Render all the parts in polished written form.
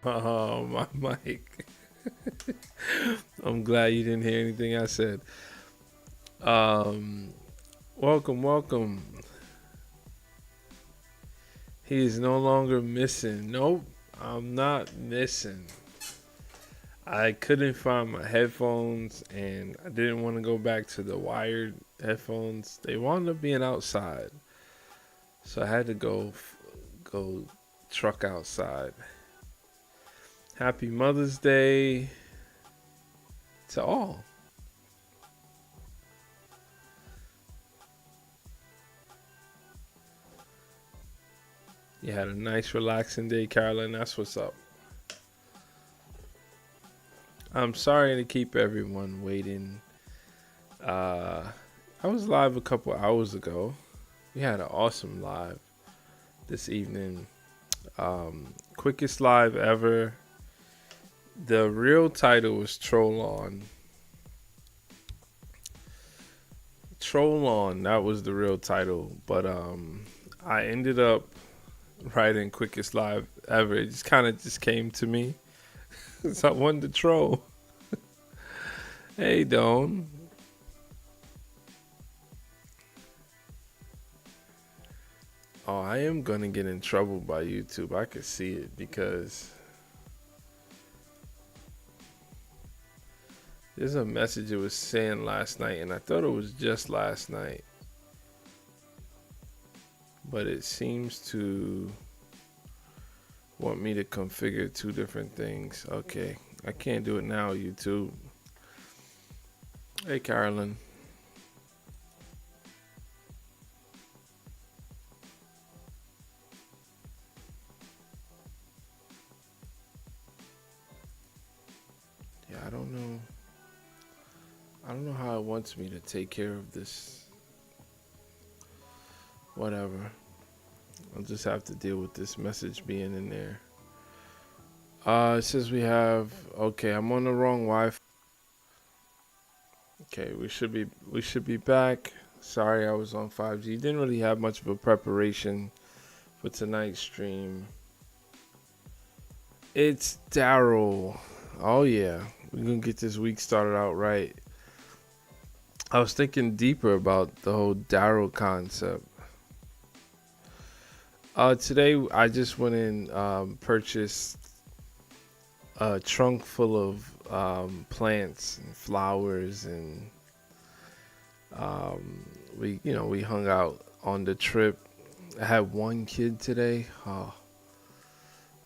Oh, my mic. I'm glad you didn't hear anything I said. Um, welcome, welcome. He is no longer missing. Nope, I'm not missing. I couldn't find my headphones and I didn't want to go back to the wired headphones. They wound up being outside. So I had to go truck outside. Happy Mother's Day to all. You had a nice relaxing day, Carolyn. That's what's up. I'm sorry to keep everyone waiting. Uh, I was live a couple hours ago. We had an awesome live this evening. Quickest live ever. The real title was Troll On. Troll On, that was the real title. But I ended up writing Quickest Live Ever. It just kind of just came to me. So I wanted to troll. Hey, Don. Oh, I am gonna get in trouble by YouTube. I could see it because there's a message it was saying last night, and I thought it was just last night, but it seems to want me to configure two different things. Okay, I can't do it now, YouTube. Hey, Carolyn. Yeah, I don't know. I don't know how it wants me to take care of this. Whatever. I'll just have to deal with this message being in there. It says we have. Okay, I'm on the wrong Wi-Fi. Okay, we should be back. Sorry, I was on 5G. Didn't really have much of a preparation for tonight's stream. It's Daryl. Oh yeah, we're gonna get this week started out right. I was thinking deeper about the whole Daryl concept. Today I just went and purchased a trunk full of plants and flowers, and um, we hung out on the trip. I had one kid today.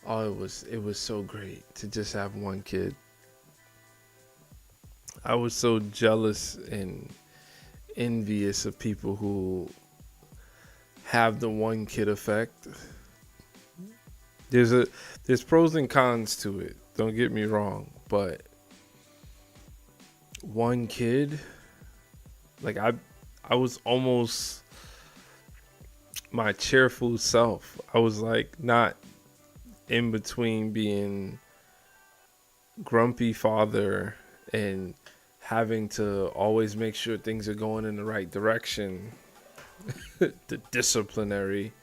It was so great to just have one kid. I was so jealous and envious of people who have the one kid effect. There's a there's pros and cons to it. Don't get me wrong, but one kid, like I was almost my cheerful self. I was like not in between being grumpy father and having to always make sure things are going in the right direction, the disciplinary,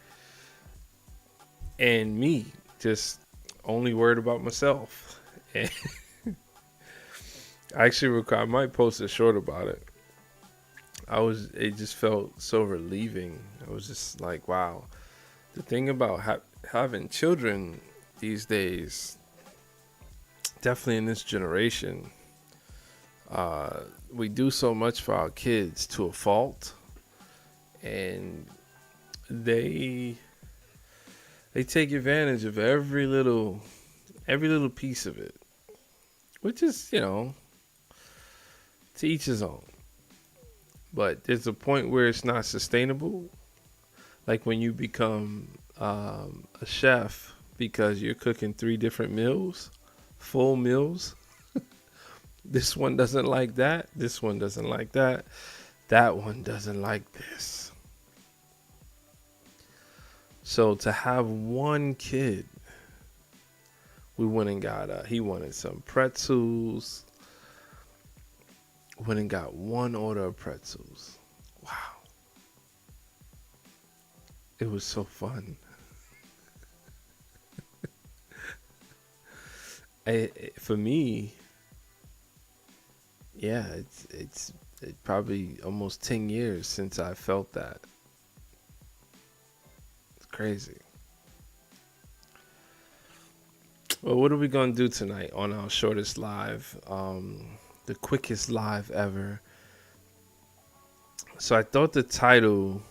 and me just only worried about myself. And I might post a short about it. It just felt so relieving. I was just like, wow. The thing about having children these days, definitely in this generation, we do so much for our kids to a fault, and they they take advantage of every little piece of it, which is to each his own. But there's a point where it's not sustainable, like when you become a chef because you're cooking three different meals, full meals. This one doesn't like that. This one doesn't like that. That one doesn't like this. So to have one kid, we went and got he wanted some pretzels. Went and got one order of pretzels. Wow, it was so fun. For me, yeah, it's probably almost 10 years since I felt that. It's crazy. Well, what are we gonna do tonight on our shortest live, the quickest live ever? So I thought the title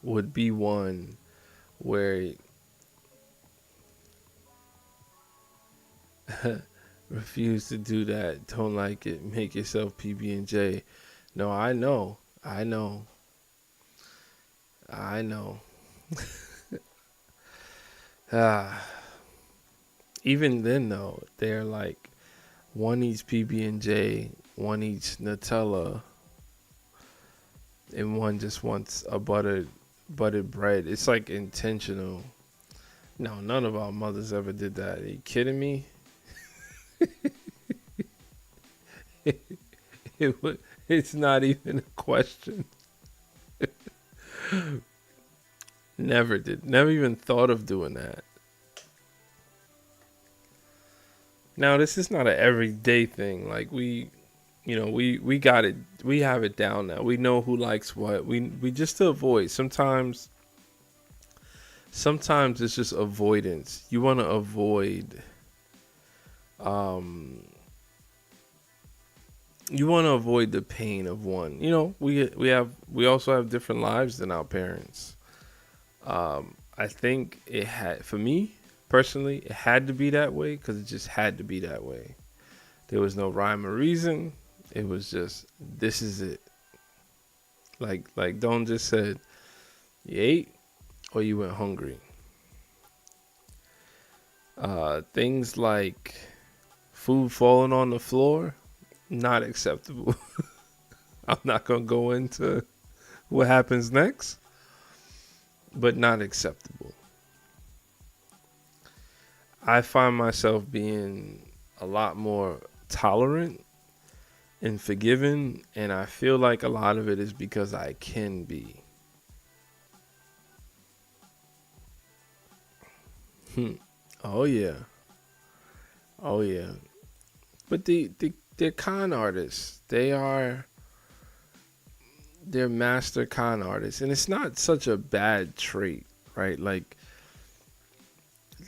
would be one where refuse to do that, don't like it, make yourself PB and J. No, I know, I know. Ah, even then though, they're like one eats PB and J, one eats Nutella, and one just wants a buttered bread. It's like intentional. No, none of our mothers ever did that. Are you kidding me? It's not even a question. Never did. Never even thought of doing that. Now, this is not an everyday thing. Like we got it. We have it down now. We know who likes what. We just to avoid. Sometimes it's just avoidance. You want to avoid um you want to avoid the pain of one. We also have different lives than our parents. I think it had, for me personally, it had to be that way because it just had to be that way. There was no rhyme or reason. It was just, this is it. Like Don just said, you ate or you went hungry. Things like food falling on the floor, not acceptable. I'm not gonna go into what happens next, but not acceptable. I find myself being a lot more tolerant and forgiving, and I feel like a lot of it is because I can be. Oh yeah, oh yeah. But they're con artists. They're master con artists, and it's not such a bad trait, right? Like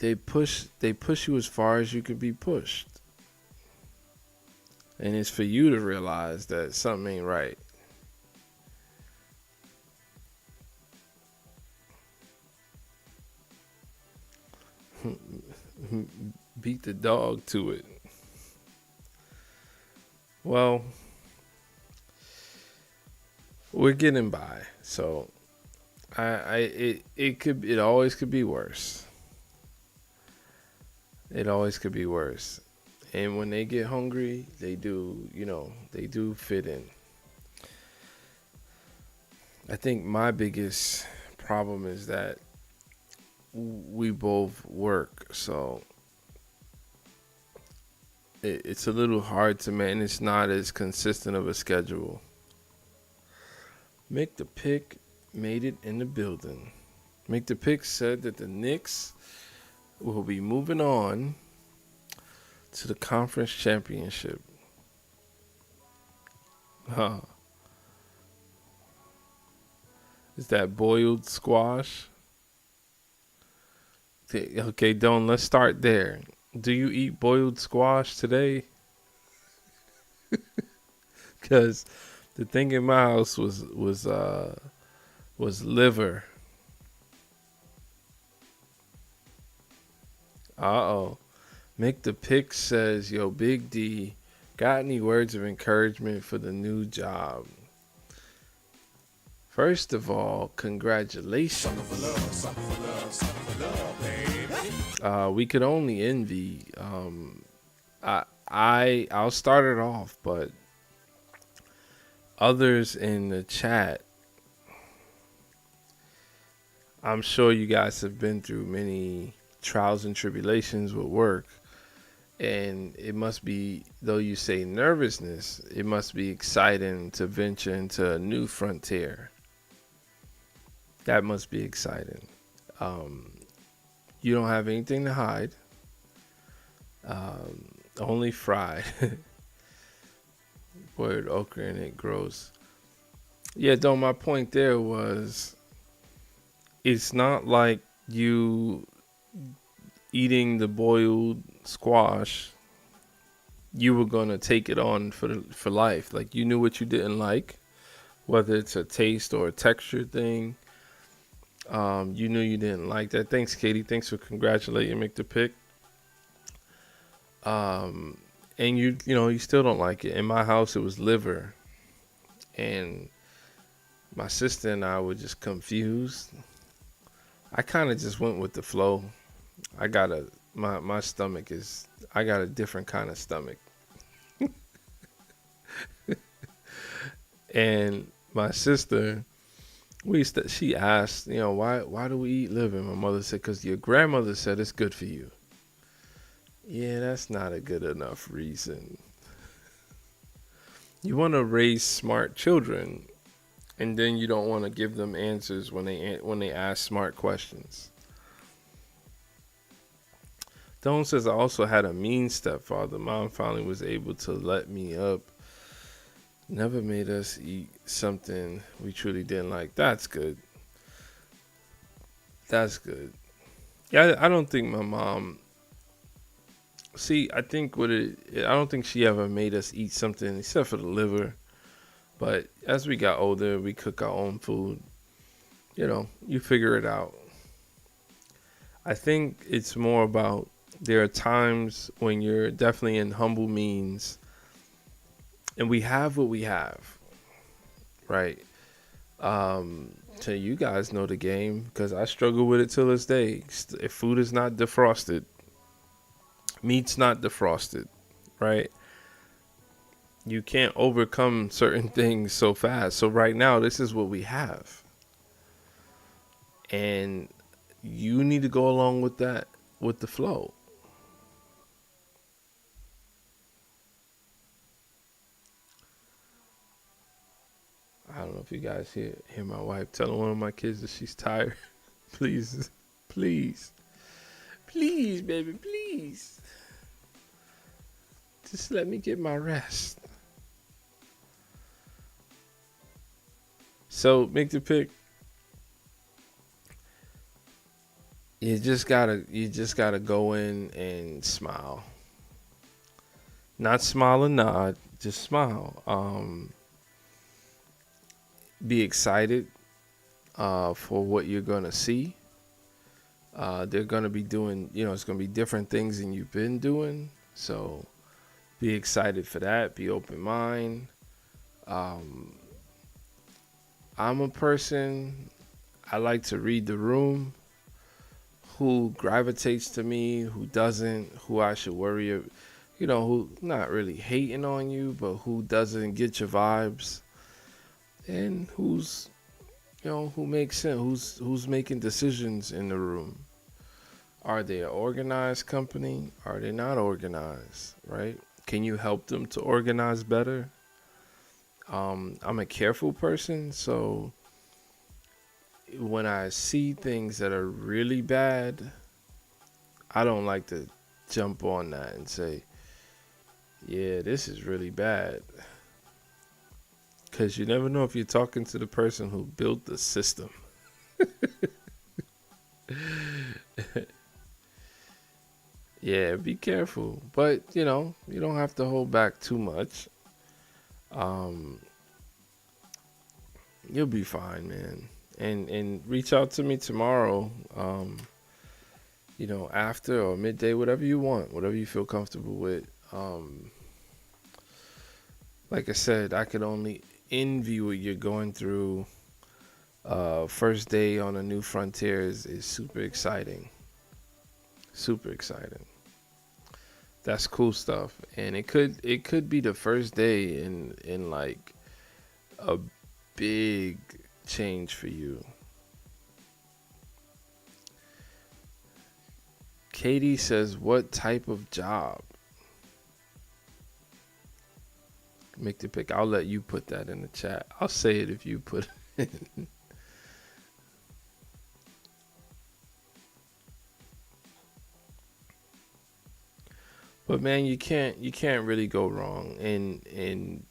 they push you as far as you could be pushed, and it's for you to realize that something ain't right. Beat the dog to it. Well, we're getting by, so it always could be worse. It always could be worse. And when they get hungry, they do fit in. I think my biggest problem is that we both work, so it's a little hard to manage. It's not as consistent of a schedule. Make the pick made it in the building. Make the pick said that the Knicks will be moving on to the conference championship. Huh. Is that boiled squash? Okay, Don, let's start there. Do you eat boiled squash today? Because the thing in my house was liver. Uh-oh. Mick the Pick says, yo, Big D, got any words of encouragement for the new job? First of all, congratulations. We could only envy. I'll start it off, but others in the chat, I'm sure you guys have been through many trials and tribulations with work. And it must be, though you say nervousness, it must be exciting to venture into a new frontier. That must be exciting. You don't have anything to hide. Only fried. Boiled okra and it grows. Yeah, though my point there was it's not like you eating the boiled squash, you were gonna take it on for life. Like you knew what you didn't like, whether it's a taste or a texture thing. You knew you didn't like that. Thanks, Katie. Thanks for congratulating Make the Pick. Um, and you still don't like it. In my house, it was liver, and my sister and I were just confused. I kind of just went with the flow. I got a my stomach is I got a different kind of stomach. And my sister, she asked, why do we eat liver? My mother said, because your grandmother said it's good for you. Yeah, that's not a good enough reason. You want to raise smart children, and then you don't want to give them answers when they ask smart questions. Don says, I also had a mean stepfather. Mom finally was able to let me up. Never made us eat something we truly didn't like. That's good. That's good. Yeah, I don't think my mom. See, I think I don't think she ever made us eat something except for the liver. But as we got older, we cook our own food. You figure it out. I think it's more about there are times when you're definitely in humble means, and we have what we have, right? So you guys know the game because I struggle with it till this day. If food is not defrosted, meat's not defrosted, right? You can't overcome certain things so fast. So right now, this is what we have, and you need to go along with that, with the flow. I don't know if you guys hear my wife telling one of my kids that she's tired. Please, please, please, baby, please. Just let me get my rest. So make the pick. You just gotta go in and smile. Not smile and nod, just smile. Be excited for what you're gonna see. They're gonna be doing, it's gonna be different things than you've been doing. So be excited for that. Be open mind. Um, I'm a person. I like to read the room. Who gravitates to me? Who doesn't? Who I should worry? Who not really hating on you, but who doesn't get your vibes, and who makes sense? Who's making decisions in the room? Are they an organized company? Are they not organized? Right? Can you help them to organize better? I'm a careful person, so when I see things that are really bad, I don't like to jump on that and say, yeah, this is really bad. Because you never know if you're talking to the person who built the system. Yeah, be careful. But, you don't have to hold back too much. Um, you'll be fine, man. And reach out to me tomorrow. After or midday, whatever you want, whatever you feel comfortable with. Like I said, I could only envy what you're going through. First day on a new frontier is super exciting. Super exciting. That's cool stuff. And it could be the first day in like a big change for you. Katie says, what type of job? Make the pick. I'll let you put that in the chat. I'll say it if you put it in. But man, you can't really go wrong. And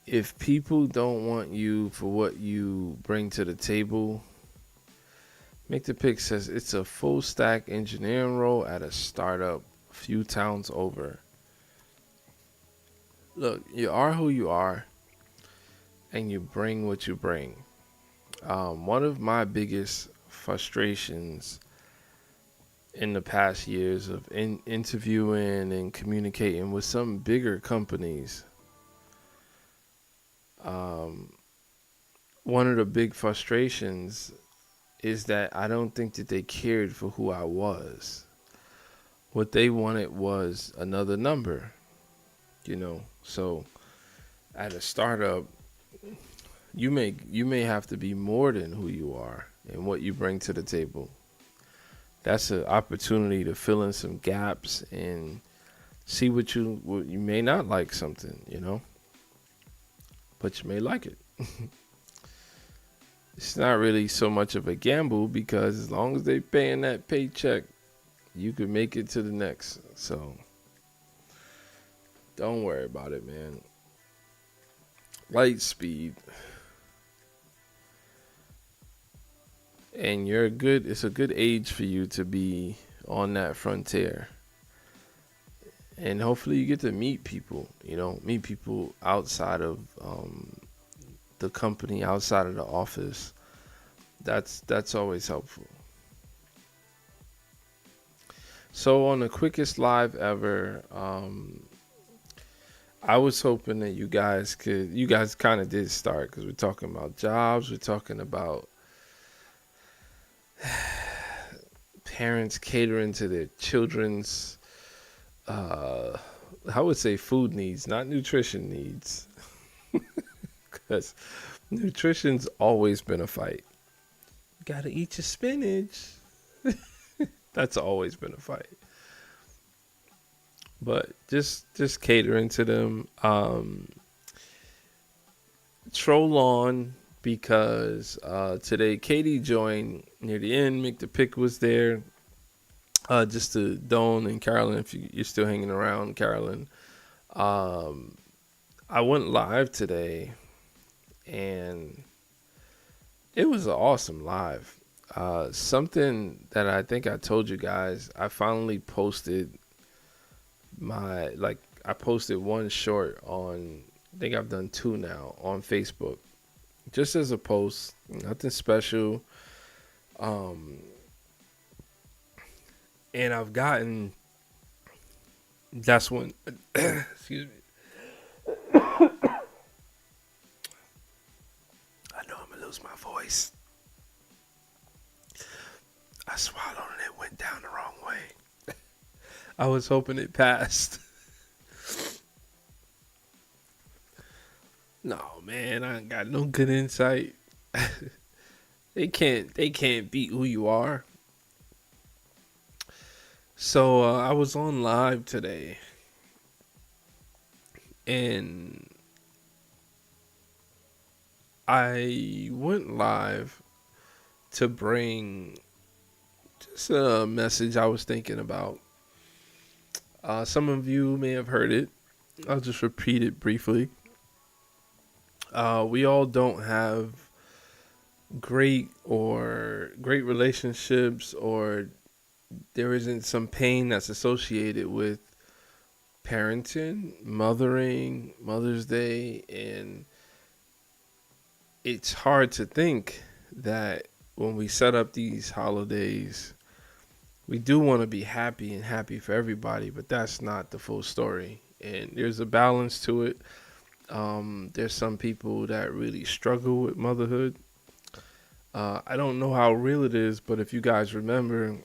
if people don't want you for what you bring to the table, Make the Pick says it's a full stack engineering role at a startup a few towns over. Look, you are who you are, and you bring what you bring. One of my biggest frustrations in the past years of interviewing and communicating with some bigger companies, um, one of the big frustrations is that I don't think that they cared for who I was. What they wanted was another number, you know. So at a startup, you may have to be more than who you are and what you bring to the table. That's an opportunity to fill in some gaps and see what you may not like something, but you may like it. It's not really so much of a gamble because as long as they paying that paycheck, you could make it to the next. So don't worry about it, man. Light speed, and it's a good age for you to be on that frontier. And hopefully you get to meet people, meet people outside of the company, outside of the office. That's always helpful. So on the quickest live ever, I was hoping that you guys kind of did start because we're talking about jobs, we're talking about parents catering to their children's, uh, I would say food needs, not nutrition needs, because nutrition's always been a fight. You gotta eat your spinach. That's always been a fight. But just catering to them. Troll on because today Katie joined near the end. Mick the Pick was there. Just to Dawn and Carolyn, if you're still hanging around, Carolyn. Um, I went live today, and it was an awesome live. Something that I think I told you guys, I finally posted I posted one short on, I think I've done two now on Facebook, just as a post, nothing special. Um, and I've gotten, that's when, excuse me, I know I'm gonna lose my voice. I swallowed and it went down the wrong way. I was hoping it passed. No, man, I ain't got no good insight. They can't beat who you are. So I was on live today, and I went live to bring just a message I was thinking about. Some of you may have heard it. I'll just repeat it briefly. We all don't have great relationships, or there isn't some pain that's associated with parenting, mothering, Mother's Day, and it's hard to think that when we set up these holidays, we do want to be happy and happy for everybody, but that's not the full story. And there's a balance to it. There's some people that really struggle with motherhood. I don't know how real it is, but if you guys remember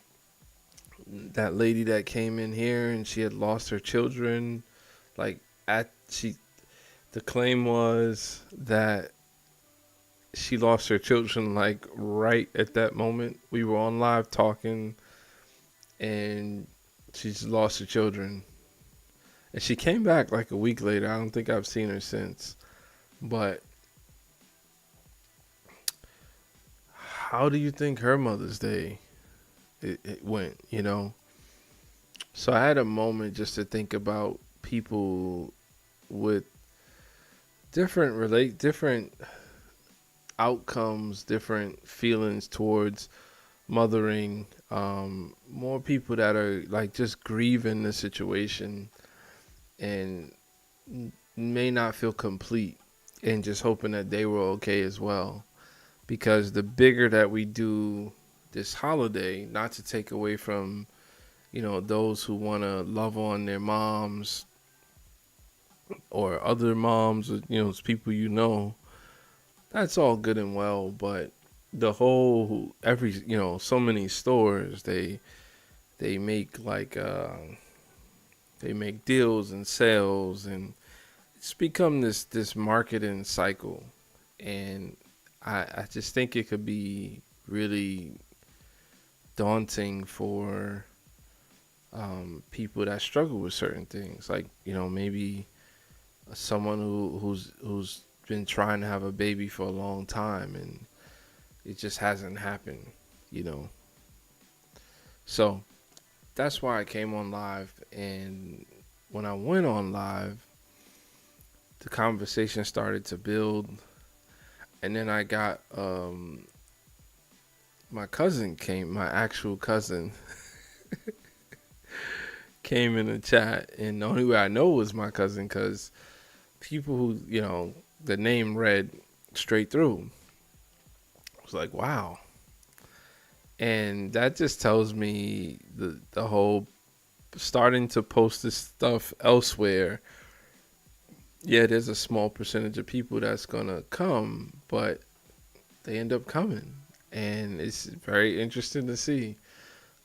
that lady that came in here and she had lost her children, like the claim was that she lost her children like right at that moment. We were on live talking, and she's lost her children. And she came back like a week later. I don't think I've seen her since. But how do you think her Mother's Day it went? So I had a moment just to think about people with different outcomes, different feelings towards mothering. More people that are like just grieving the situation and may not feel complete, and just hoping that they were okay as well. Because the bigger that we do this holiday, not to take away from those who want to love on their moms or other moms, or it's people that's all good and well. But the whole every so many stores, they make like they make deals and sales, and it's become this marketing cycle. And I just think it could be really daunting for people that struggle with certain things, like maybe someone who's been trying to have a baby for a long time and it just hasn't happened, you know. So that's why I came on live. And when I went on live, the conversation started to build, and then I got my cousin came, my actual cousin came in the chat, and the only way I know was my cousin because people who the name read straight through. I was like, wow. And that just tells me the whole starting to post this stuff elsewhere. Yeah, there's a small percentage of people that's gonna come, but they end up coming, and it's very interesting to see.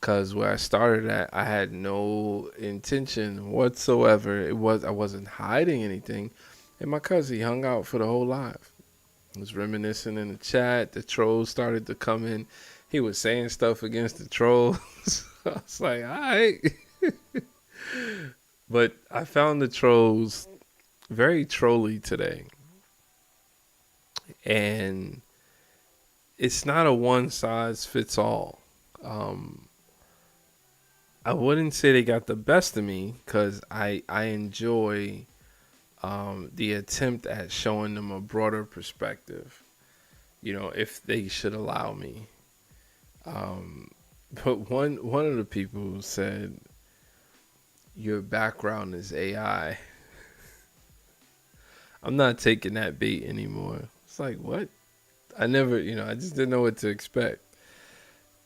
Cause where I started at, I had no intention whatsoever. I wasn't hiding anything, and my cousin he hung out for the whole live. He was reminiscing in the chat. The trolls started to come in. He was saying stuff against the trolls. I was like, all right. But I found the trolls very trolly today. And it's not a one size fits all. Um, I wouldn't say they got the best of me because I enjoy the attempt at showing them a broader perspective, if they should allow me. Um, but one of the people said, your background is AI. I'm not taking that bait anymore. It's like, what? I never, I just didn't know what to expect.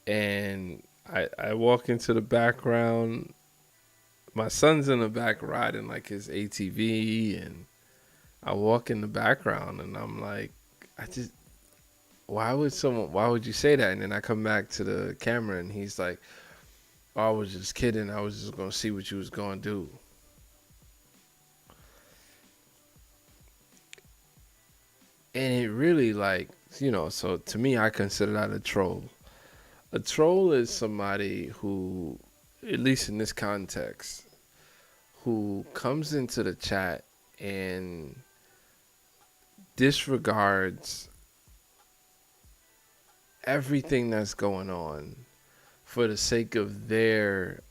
And I walk into the background. My son's in the back riding like his ATV, and I walk in the background, and I'm like, why would you say that? And then I come back to the camera, and he's like, oh, I was just kidding. I was just going to see what you was going to do. And it really so to me, I consider that a troll. A troll is somebody who, at least in this context, who comes into the chat and disregards everything that's going on for the sake of their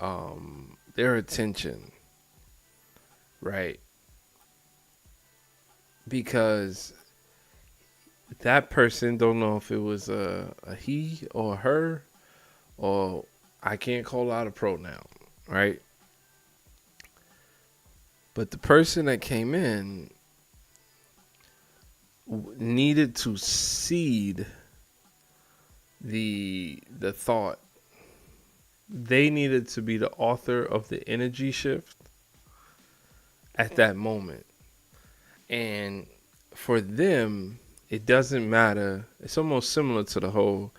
attention, right? Because that person don't know if it was a he or her, or I can't call out a pronoun, right? But the person that came in needed to seed the thought. They needed to be the author of the energy shift at that moment. And for them, it doesn't matter. It's almost similar to the whole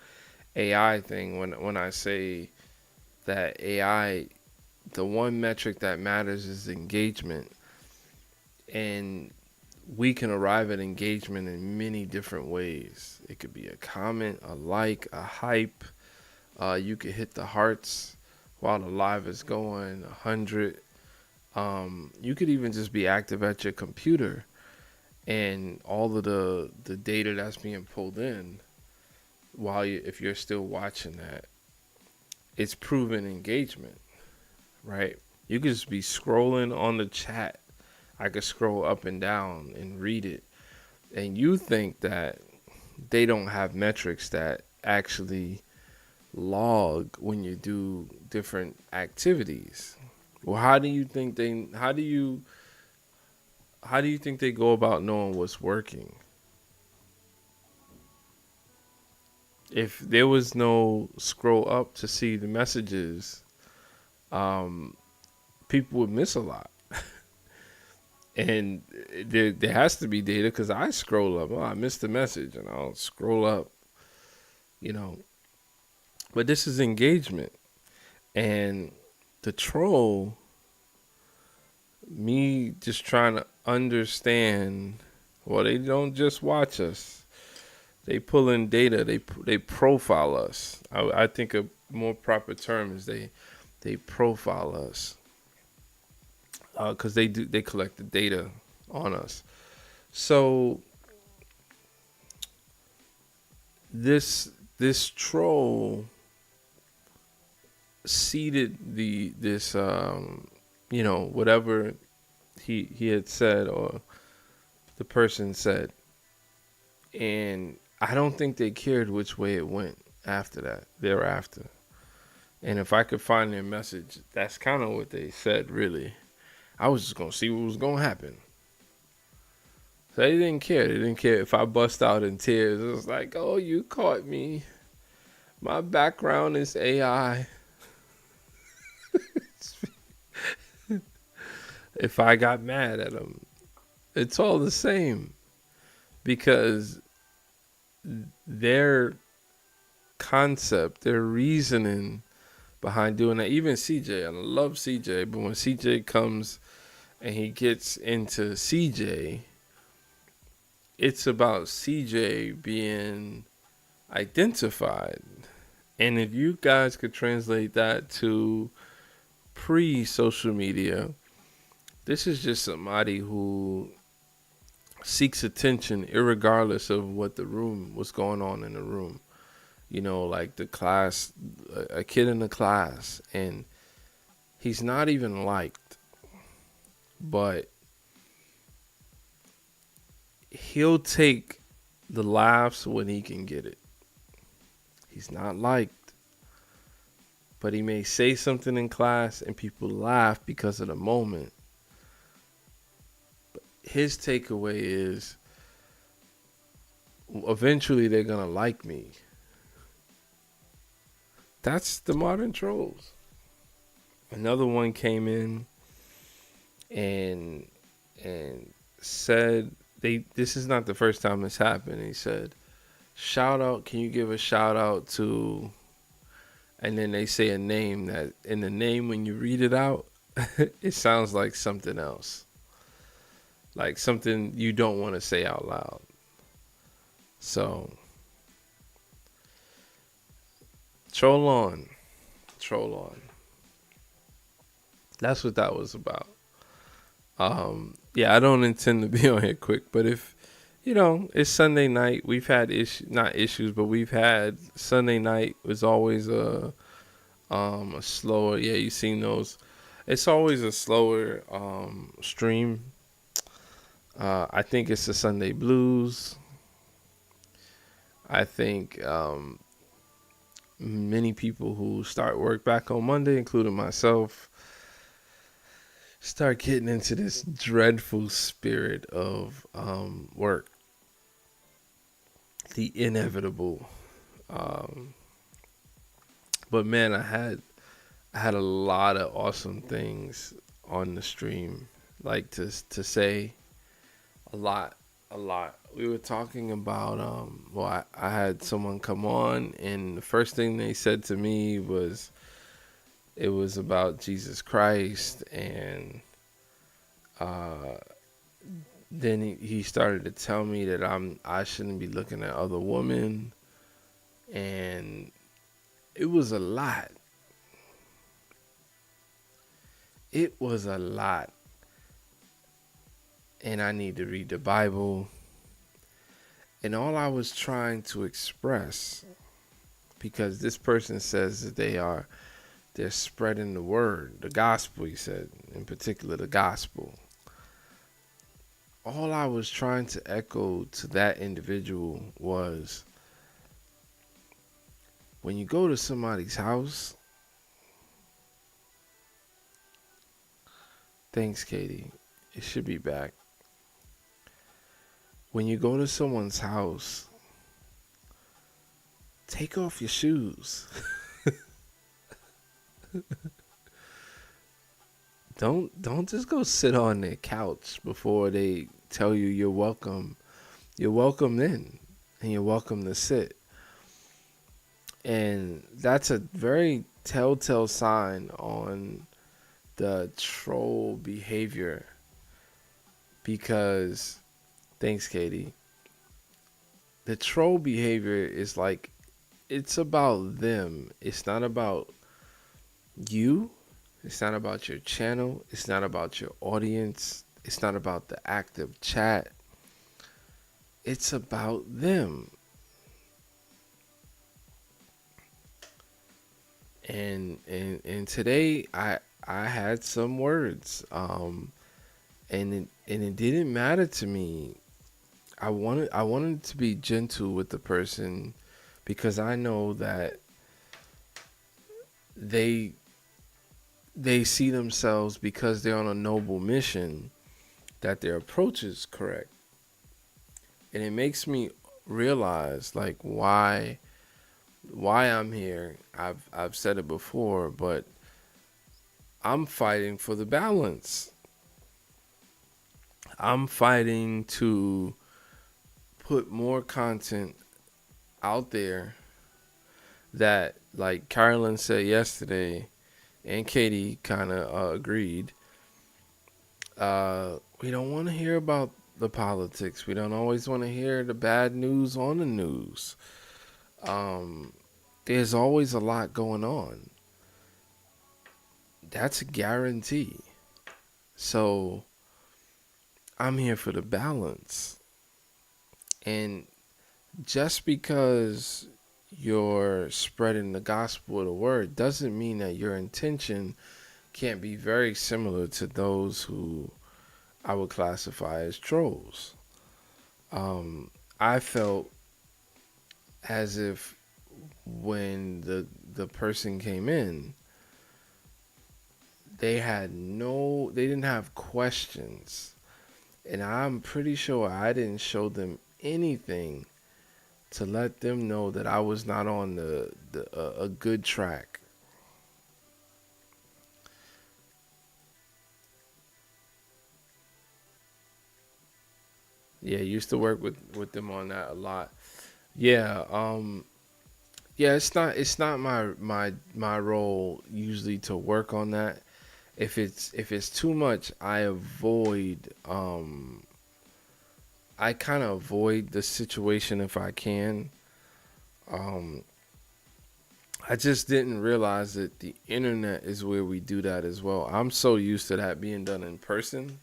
AI thing when I say that AI, the one metric that matters is engagement. And we can arrive at engagement in many different ways. It could be a comment, a like, a hype. You could hit the hearts while the live is going, 100. You could even just be active at your computer, and all of the data that's being pulled in if you're still watching that, it's proven engagement, right? You could just be scrolling on the chat. I could scroll up and down and read it. And you think that they don't have metrics that actually log when you do different activities. Well, how do you think they go about knowing what's working? If there was no scroll up to see the messages, um, people would miss a lot. And there has to be data because I scroll up. Oh, I missed the message, and I'll scroll up. You know, but this is engagement, and the troll, me just trying to understand. Well, they don't just watch us; they pull in data. They profile us. I think a more proper term is they profile us because they collect the data on us. So this troll seeded this whatever he had said or the person said, and I don't think they cared which way it went after that thereafter. And if I could find their message, that's kind of what they said. Really, I was just gonna see what was gonna happen. So they didn't care. They didn't care if I bust out in tears. It was like, oh, you caught me. My background is AI. If I got mad at them, it's all the same because their concept, their reasoning behind doing that, even CJ, I love CJ, but when CJ comes and he gets into CJ, it's about CJ being identified. And if you guys could translate that to pre-social media, this is just somebody who seeks attention irregardless of what's going on in the room. You know, like the class, a kid in the class, and he's not even liked, but he'll take the laughs when he can get it. He's not liked, but he may say something in class and people laugh because of the moment. But his takeaway is eventually they're going to like me. That's the modern trolls. Another one came in and said this is not the first time this happened. He said, shout out, can you give a shout out to, and then they say a name that in the name when you read it out it sounds like something else, like something you don't want to say out loud. So troll on. That's what that was about. Yeah, I don't intend to be on here quick, but if it's Sunday night, we've had we've had Sunday night was always a slower. Yeah, you seen those. It's always a slower stream. I think it's the Sunday blues. I think many people who start work back on Monday, including myself, start getting into this dreadful spirit of work, the inevitable. But man, I had a lot of awesome things on the stream, like to say a lot. We were talking about I had someone come on, and the first thing they said to me was it was about Jesus Christ, and then he started to tell me that I shouldn't be looking at other women, and it was a lot. It was a lot. And I need to read the Bible. And all I was trying to express, because this person says that they're spreading the word, the gospel, he said, in particular, the gospel. All I was trying to echo to that individual was when you go to somebody's house, thanks, Katie, it should be back. When you go to someone's house, take off your shoes. Don't just go sit on their couch before they tell you you're welcome. You're welcome in, and you're welcome to sit. And that's a very telltale sign on the troll behavior because, thanks, Katie, the troll behavior is like, it's about them. It's not about you. It's not about your channel. It's not about your audience. It's not about the active chat. It's about them. And today I had some words, and it didn't matter to me. I wanted to be gentle with the person because I know that they see themselves, because they're on a noble mission, that their approach is correct. And it makes me realize like why I'm here. I've said it before, but I'm fighting for the balance. I'm fighting to put more content out there that, like Carolyn said yesterday, and Katie kind of agreed, we don't want to hear about the politics. We don't always want to hear the bad news on the news. There's always a lot going on. That's a guarantee. So I'm here for the balance. And just because you're spreading the gospel of the word doesn't mean that your intention can't be very similar to those who I would classify as trolls. I felt as if when the person came in, they didn't have questions. And I'm pretty sure I didn't show them anything to let them know that I was not on a good track. Yeah, used to work with them on that a lot. Yeah, yeah, it's not my role usually to work on that. If it's too much, I kind of avoid the situation if I can. Um, I just didn't realize that the internet is where we do that as well. I'm so used to that being done in person.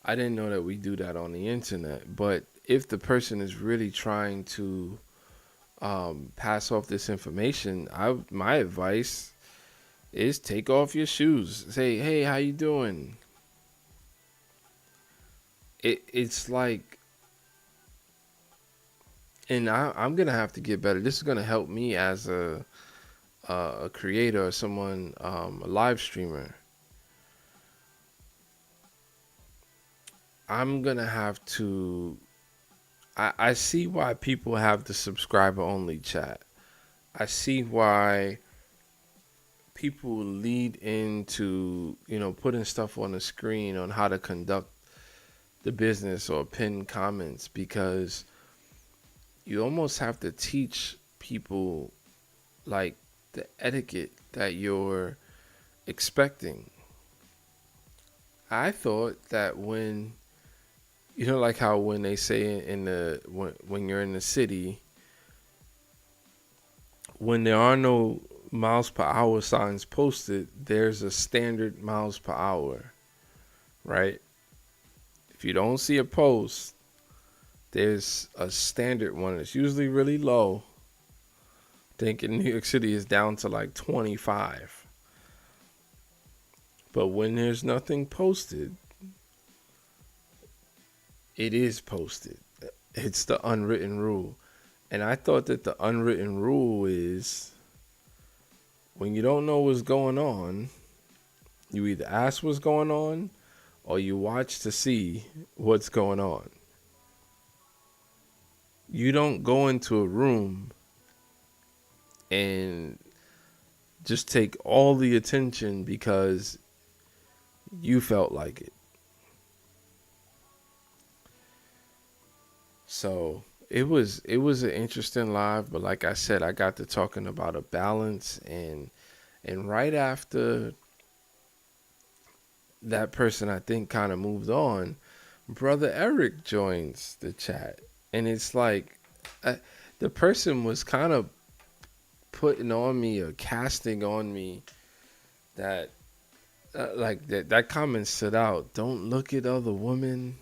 I didn't know that we do that on the internet. But if the person is really trying to pass off this information, my advice is take off your shoes. Say, hey, how you doing? It's like, and I'm gonna have to get better. This is gonna help me as a creator or someone, a live streamer. I'm gonna have to. I see why people have the subscriber only chat. I see why people lead into, putting stuff on the screen on how to conduct the business or pin comments, because you almost have to teach people like the etiquette that you're expecting. I thought that like how when they say when you're in the city, when there are no miles per hour signs posted, there's a standard miles per hour, right? If you don't see a post, there's a standard one. It's usually really low. I think in New York City is down to like 25. But when there's nothing posted, it is posted. It's the unwritten rule. And I thought that the unwritten rule is when you don't know what's going on, you either ask what's going on or you watch to see what's going on. You don't go into a room and just take all the attention because you felt like it. So it was an interesting live, but like I said, I got to talking about a balance, and right after that person I think kind of moved on, brother Eric joins the chat, and it's like uh, the person was kind of putting on me or casting on me that like that comment stood out. Don't look at other women.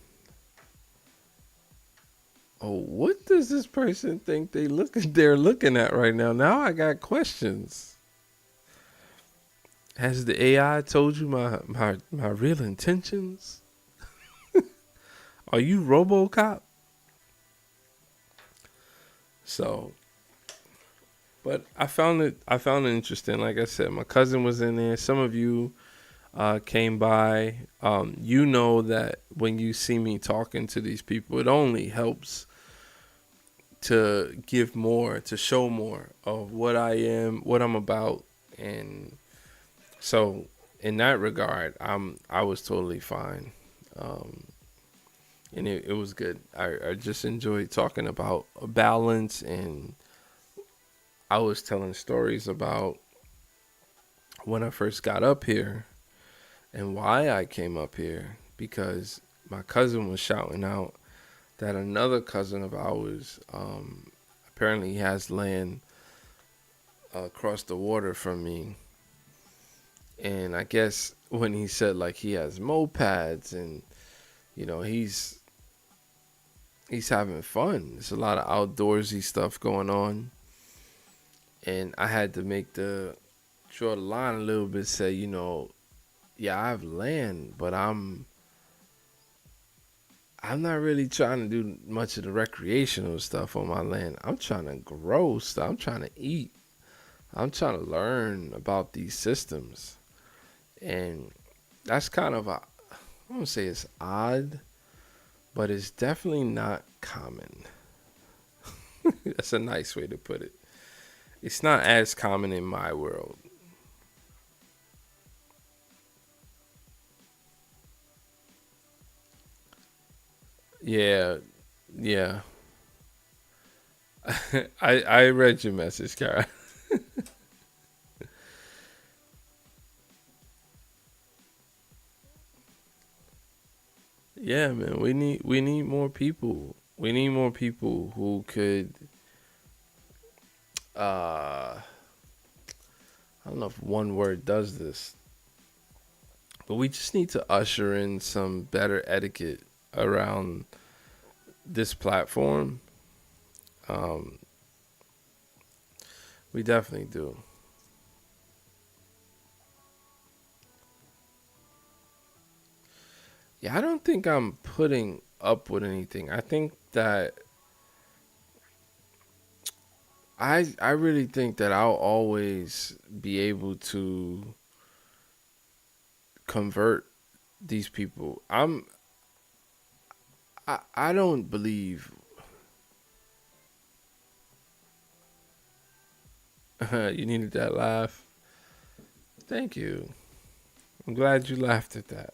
Oh, what does this person think they're looking at right now? Now I got questions. Has the AI told you my real intentions? Are you RoboCop? So, but I found it interesting. Like I said, my cousin was in there. Some of you came by. You know that when you see me talking to these people, it only helps to give more, to show more of what I am, what I'm about, and so in that regard, I was totally fine, um, and it was good. I just enjoyed talking about a balance, and I was telling stories about when I first got up here and why I came up here because my cousin was shouting out that another cousin of ours apparently has land across the water from me. And I guess when he said like he has mopeds and he's having fun. There's a lot of outdoorsy stuff going on. And I had to draw the line a little bit, say, yeah, I have land, but I'm not really trying to do much of the recreational stuff on my land. I'm trying to grow stuff. I'm trying to eat. I'm trying to learn about these systems. And that's kind of I won't say it's odd, but it's definitely not common. That's a nice way to put it. It's not as common in my world. Yeah, yeah. I read your message, Kara. Yeah, man. We need more people. We need more people who could I don't know if one word does this, but we just need to usher in some better etiquette around this platform. Um, we definitely do. Yeah, I don't think I'm putting up with anything. I think that I really think that I'll always be able to convert these people. I don't believe you needed that laugh. Thank you. I'm glad you laughed at that.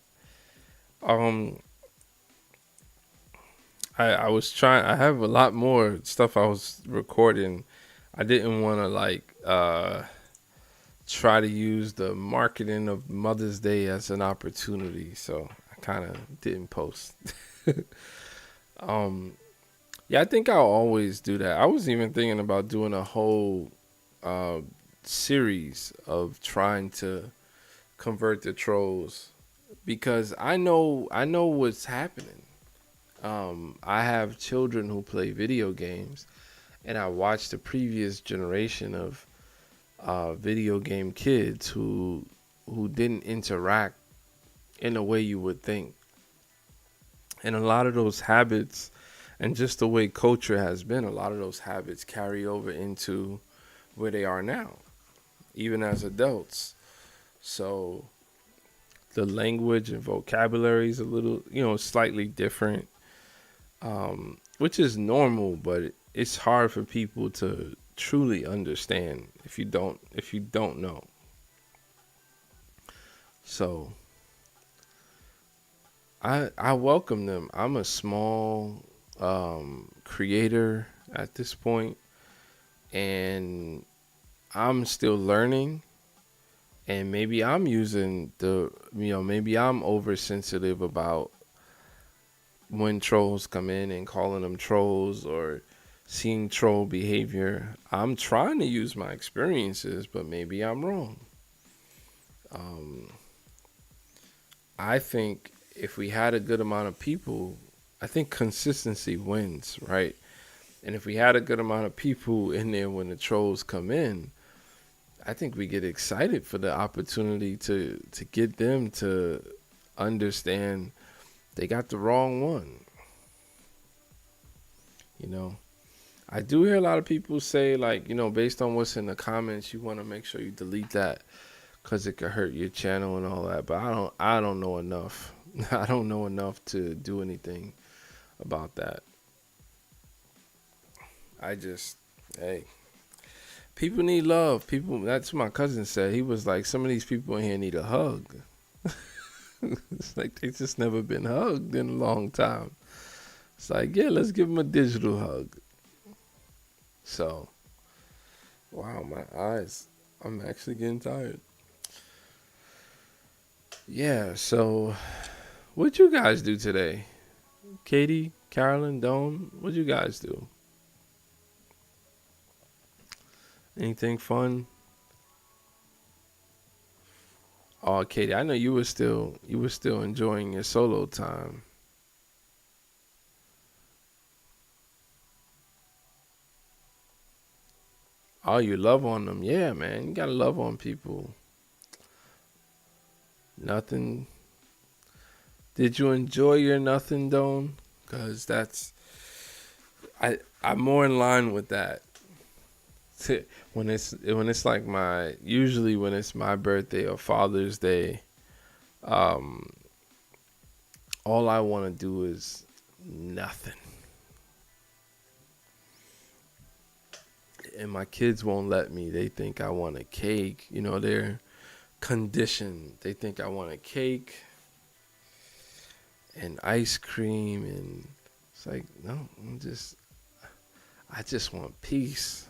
Um, I was trying. I have a lot more stuff I was recording. I didn't want to like try to use the marketing of Mother's Day as an opportunity, so I kind of didn't post. um, yeah, I think I'll always do that. I was even thinking about doing a whole uh, series of trying to convert the trolls because I know what's happening. I have children who play video games, and I watched the previous generation of video game kids who didn't interact in the way you would think. And a lot of those habits and just the way culture has been, a lot of those habits carry over into where they are now, even as adults. So the language and vocabulary is a little, slightly different, which is normal, but it's hard for people to truly understand if you don't know. So I welcome them. I'm a small creator at this point, and I'm still learning. And maybe I'm using maybe I'm oversensitive about when trolls come in and calling them trolls or seeing troll behavior. I'm trying to use my experiences, but maybe I'm wrong. Um, I think if we had a good amount of people, I think consistency wins, right? And if we had a good amount of people in there when the trolls come in, I think we get excited for the opportunity to get them to understand they got the wrong one. You know, I do hear a lot of people say, like, based on what's in the comments, you want to make sure you delete that because it could hurt your channel and all that. But I don't know enough. I don't know enough to do anything about that. I just, hey, people need love. People, that's what my cousin said. He was like, some of these people in here need a hug. It's like they just never been hugged in a long time. It's like, yeah, let's give them a digital hug. So, wow, my eyes. I'm actually getting tired. Yeah, so what'd you guys do today? Katie, Carolyn, Dome, what'd you guys do? Anything fun? Oh, Katie, I know you were still enjoying your solo time. Oh, you love on them. Yeah, man. You gotta love on people. Nothing. Did you enjoy your nothing, Dome? Cause I'm more in line with that. When it's like usually when it's my birthday or Father's Day, um, all I want to do is nothing, and my kids won't let me. They think I want a cake. They're conditioned. They think I want a cake and ice cream, and it's like, no, I just want peace.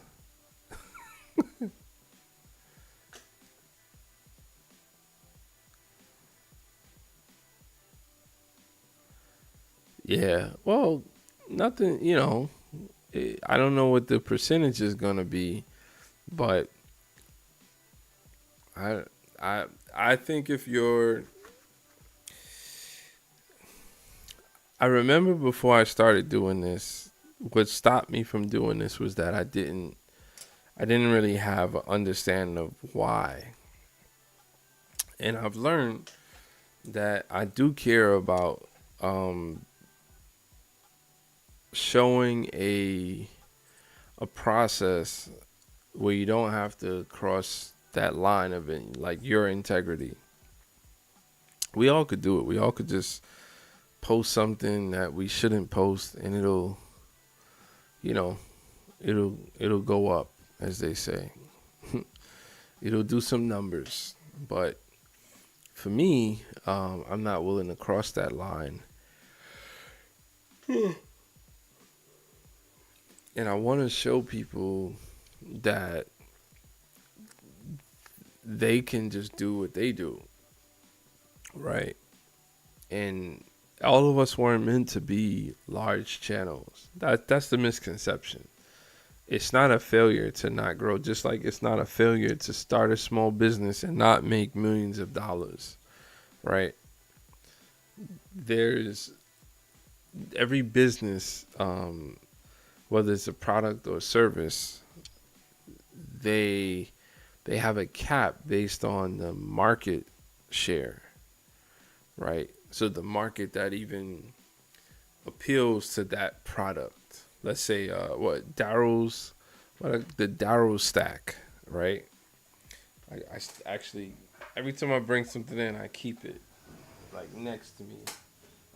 Yeah, well, nothing. I don't know what the percentage is gonna be, but I I I think if you're I remember before I started doing this, what stopped me from doing this was that I didn't really have an understanding of why. And I've learned that I do care about um, showing a process where you don't have to cross that line of it, like your integrity. We all could do it. We all could just post something that we shouldn't post, and you know, it'll go up, as they say. It'll do some numbers, but for me, I'm not willing to cross that line, and I want to show people that they can just do what they do, right? And all of us weren't meant to be large channels. That's the misconception. It's not a failure to not grow, just like it's not a failure to start a small business and not make millions of dollars, right? There's every business, whether it's a product or a service, they they have a cap based on the market share, right? So the market that even appeals to that product. Let's say the Darrow stack, right? I actually every time I bring something in, I keep it like next to me.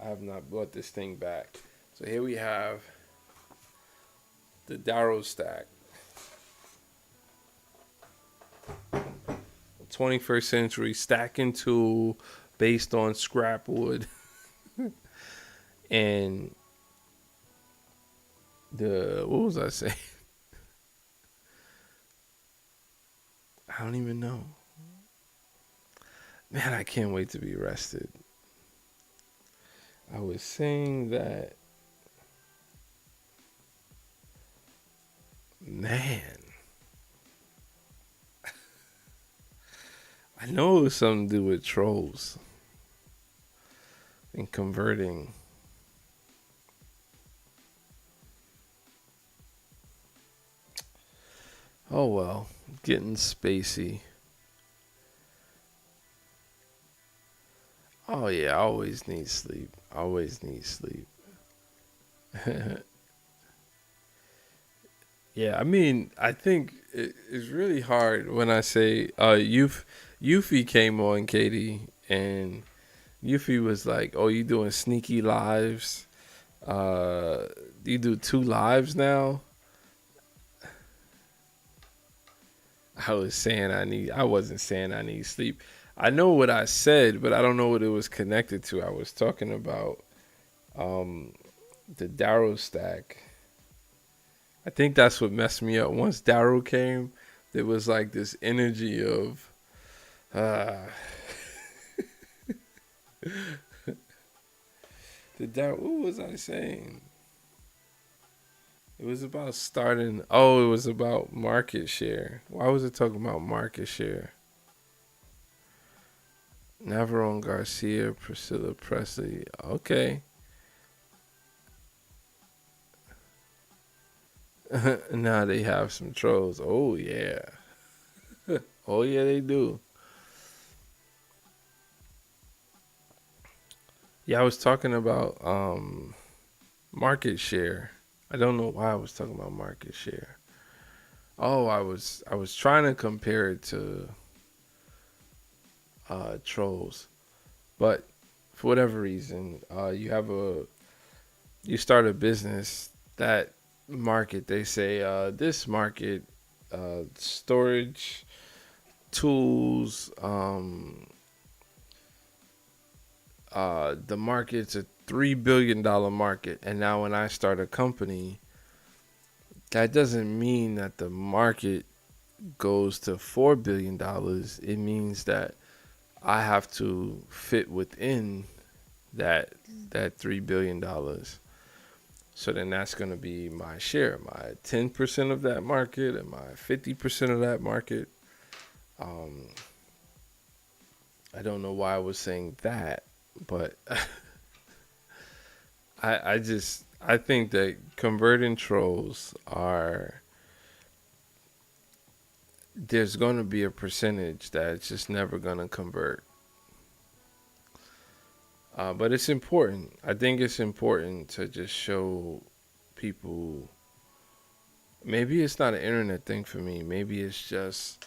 I have not brought this thing back. So here we have the Darrow stack, 21st century stacking tool based on scrap wood, and the what was I saying? I don't even know. Man, I can't wait to be arrested. I was saying that, man, I know it was something to do with trolls and converting. Oh well, getting spacey. Oh yeah, I always need sleep. I always need sleep. Yeah, I mean, I think it's really hard when I say Yuffie came on, Katie, and Yuffie was like, "Oh, you doing sneaky lives? Uh, you do 2 lives now?" I wasn't saying I need sleep. I know what I said, but I don't know what it was connected to. I was talking about um, the Darrow stack. I think that's what messed me up. Once Darrow came, there was like this energy of, uh, the Darrow. What was I saying? It was about starting. Oh, it was about market share. Why was it talking about market share? Navarone Garcia, Priscilla Presley. Okay. Now they have some trolls. Oh yeah. Oh yeah, they do. Yeah, I was talking about market share. I don't know why I was talking about market share. Oh, I was trying to compare it to trolls, but for whatever reason, you start a business that market. They say this market, storage tools, the market's a $3 billion market, and now when I start a company, that doesn't mean that the market goes to $4 billion. It means that I have to fit within that $3 billion. So then that's going to be my share, my 10% of that market, and my 50% of that market. Um, I don't know why I was saying that, but I think that converting trolls are there's going to be a percentage that's just never going to convert. But it's important. I think it's important to just show people. Maybe it's not an internet thing for me. Maybe it's just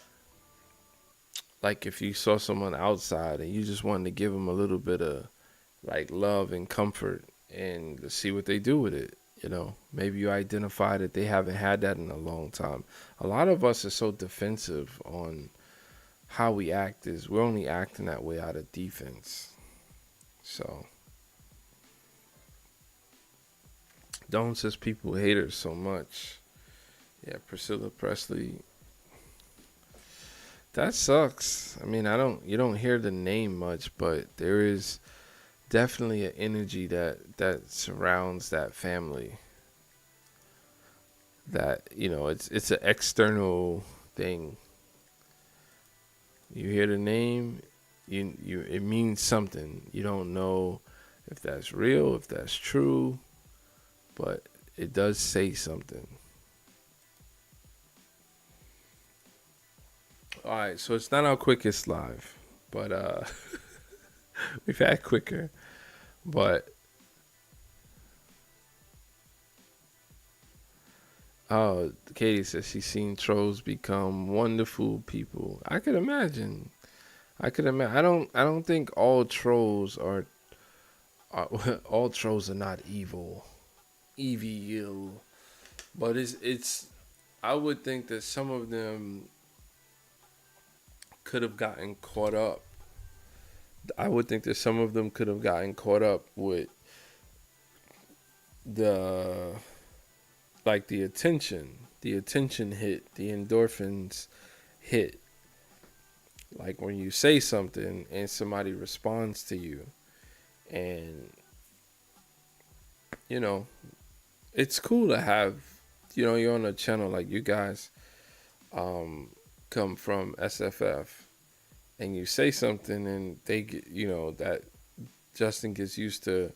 like if you saw someone outside and you just wanted to give them a little bit of like love and comfort and to see what they do with it. Maybe you identify that they haven't had that in a long time. A lot of us are so defensive on how we act is we're only acting that way out of defense. So don't just people hate her so much. Yeah, Priscilla Presley. That sucks. I mean, you don't hear the name much, but there is definitely an energy that surrounds that family. That it's an external thing. You hear the name, you it means something. You don't know if that's real, if that's true, but it does say something. All right, so it's not our quickest live, but We've had quicker. But Katie says she's seen trolls become wonderful people. I could imagine. I could imagine. I don't think all trolls are all trolls are not evil. Evil. But it's I would think that some of them could have gotten caught up. I would think that some of them could have gotten caught up with the like the attention hit, the endorphins hit. Like when you say something and somebody responds to you, and you know, it's cool to have, you're on a channel like you guys come from SFF, and you say something and they get, that Justin gets used to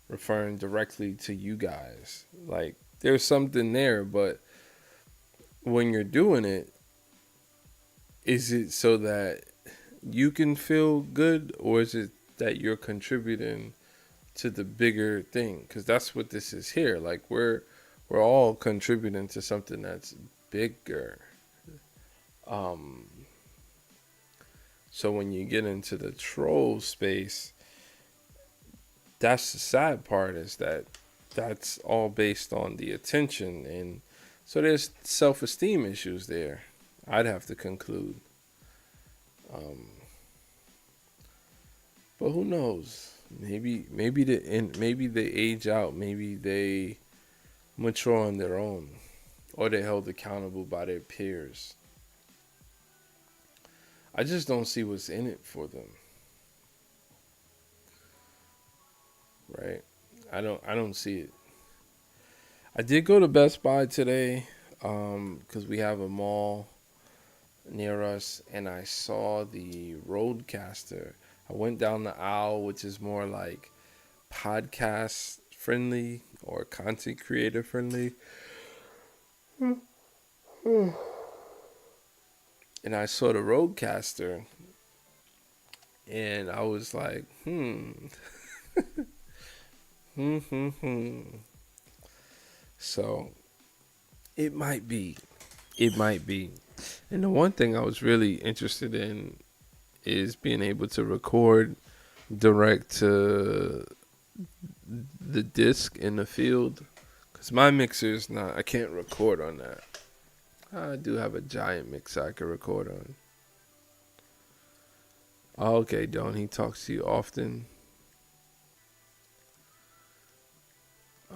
referring directly to you guys. Like there's something there, but when you're doing it, is it so that you can feel good, or is it that you're contributing to the bigger thing? Because that's what this is here. Like we're all contributing to something that's bigger. Um, so when you get into the troll space, that's the sad part, is that that's all based on the attention, and so there's self-esteem issues there. I'd have to conclude. Um, but who knows? Maybe they age out. Maybe they mature on their own, or they're held accountable by their peers. I just don't see what's in it for them. Right? I don't see it. I did go to Best Buy today because we have a mall near us, and I saw the Roadcaster. I went down the aisle, which is more like podcast friendly or content creator friendly. And I saw the Roadcaster, and I was like, hmm. So it might be. It might be. And the one thing I was really interested in is being able to record direct to the disc in the field. Because my mixer is not, I can't record on that. I do have a giant mixer I can record on. Okay, Don, he talks to you often.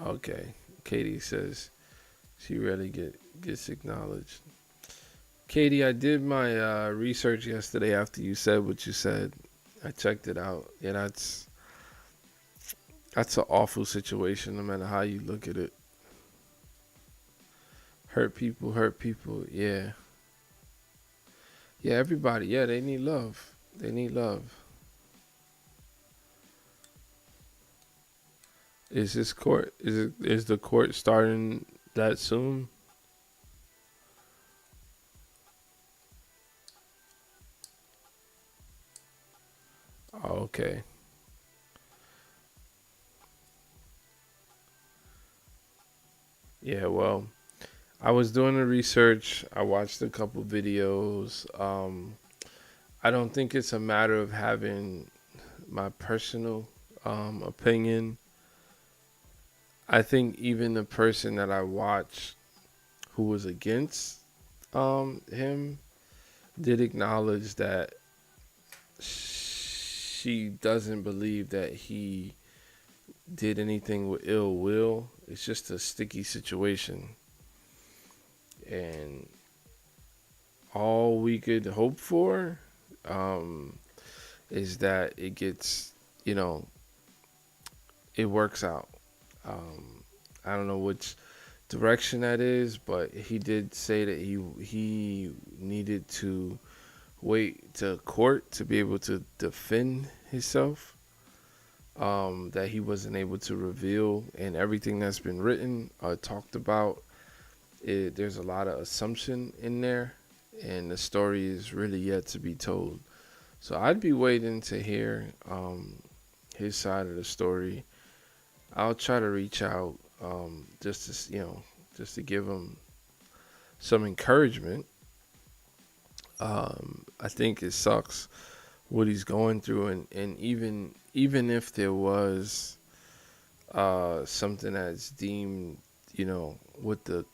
Okay. Katie says she rarely gets acknowledged. Katie, I did my research yesterday after you said what you said. I checked it out. Yeah, that's an awful situation no matter how you look at it. Hurt people, hurt people. Yeah. Yeah, everybody. Yeah, they need love. They need love. Is the court starting that soon? Oh, okay. Yeah, well, I was doing the research. I watched a couple videos. I don't think it's a matter of having my personal opinion. I think even the person that I watched who was against him did acknowledge that she doesn't believe that he did anything with ill will. It's just a sticky situation. And all we could hope for um, is that it gets, you know, it works out. Um, I don't know which direction that is, but he did say that he needed to wait to court to be able to defend himself. That he wasn't able to reveal, and everything that's been written or talked about, there's a lot of assumption in there, and the story is really yet to be told. So I'd be waiting to hear his side of the story. I'll try to reach out just to just to give him some encouragement. I think it sucks what he's going through, and even if there was something that's deemed, what the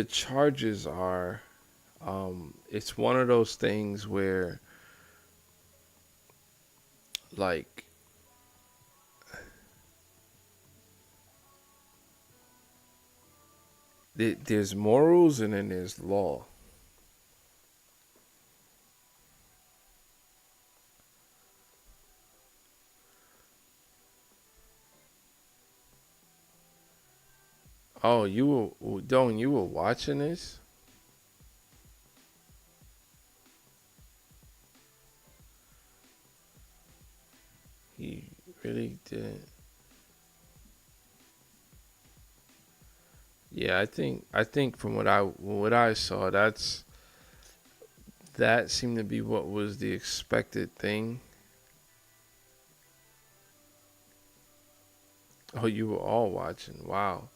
charges are, it's one of those things where like there's morals and then there's law. Oh, you were watching this? He really did. Yeah, I think from what I saw, that seemed to be what was the expected thing. Oh, you were all watching. Wow.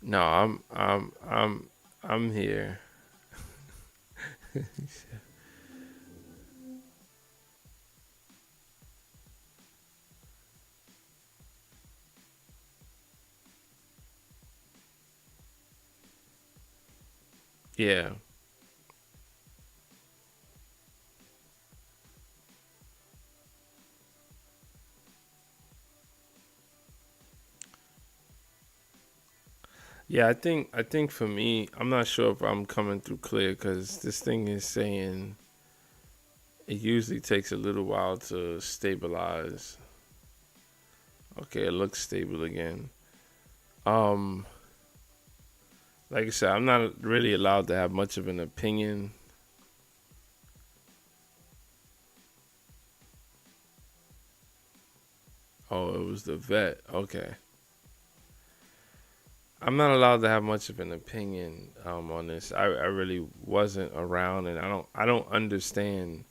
No, I'm here. Yeah. Yeah, I think for me, I'm not sure if I'm coming through clear because this thing is saying it usually takes a little while to stabilize. Okay, it looks stable again. Um, like I said, I'm not really allowed to have much of an opinion. Oh, it was the vet. Okay. I'm not allowed to have much of an opinion on this. I really wasn't around, and I don't understand.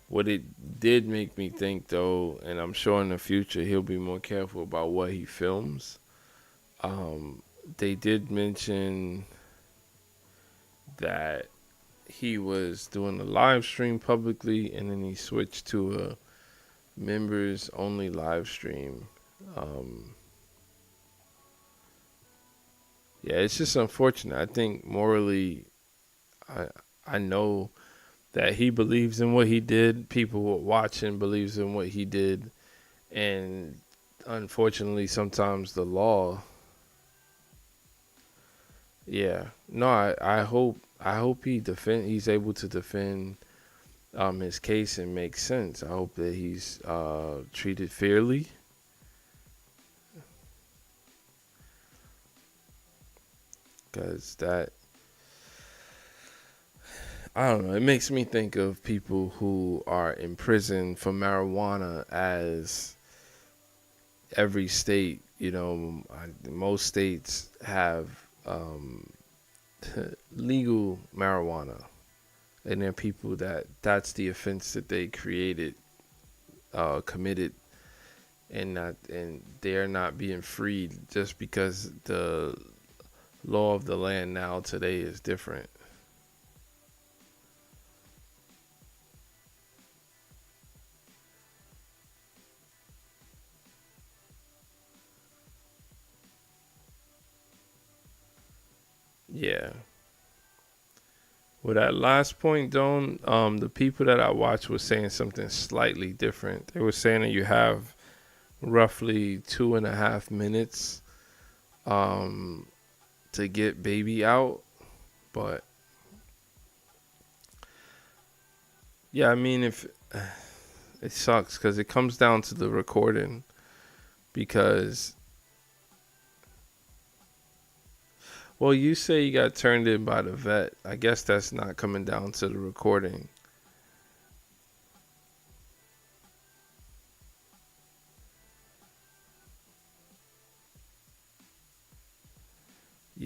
What it did make me think, though, and I'm sure in the future he'll be more careful about what he films. Um, they did mention that he was doing a live stream publicly, and then he switched to a members only live stream. Um, yeah, it's just unfortunate. I think morally, I I know that he believes in what he did. People watching believes in what he did, and unfortunately, sometimes the law. Yeah, no, I hope he's able to defend his case and make sense. I hope that he's treated fairly, because that, I don't know, it makes me think of people who are in prison for marijuana, as every state, most states have legal marijuana, and there are people that's the offense that they created, committed, and they're not being freed just because the law of the land now today is different. Yeah. With that last point, Don, the people that I watched were saying something slightly different. They were saying that you have roughly 2.5 minutes um, to get baby out. But yeah, I mean, if it sucks because it comes down to the recording. Because, well, you say you got turned in by the vet. I guess that's not coming down to the recording.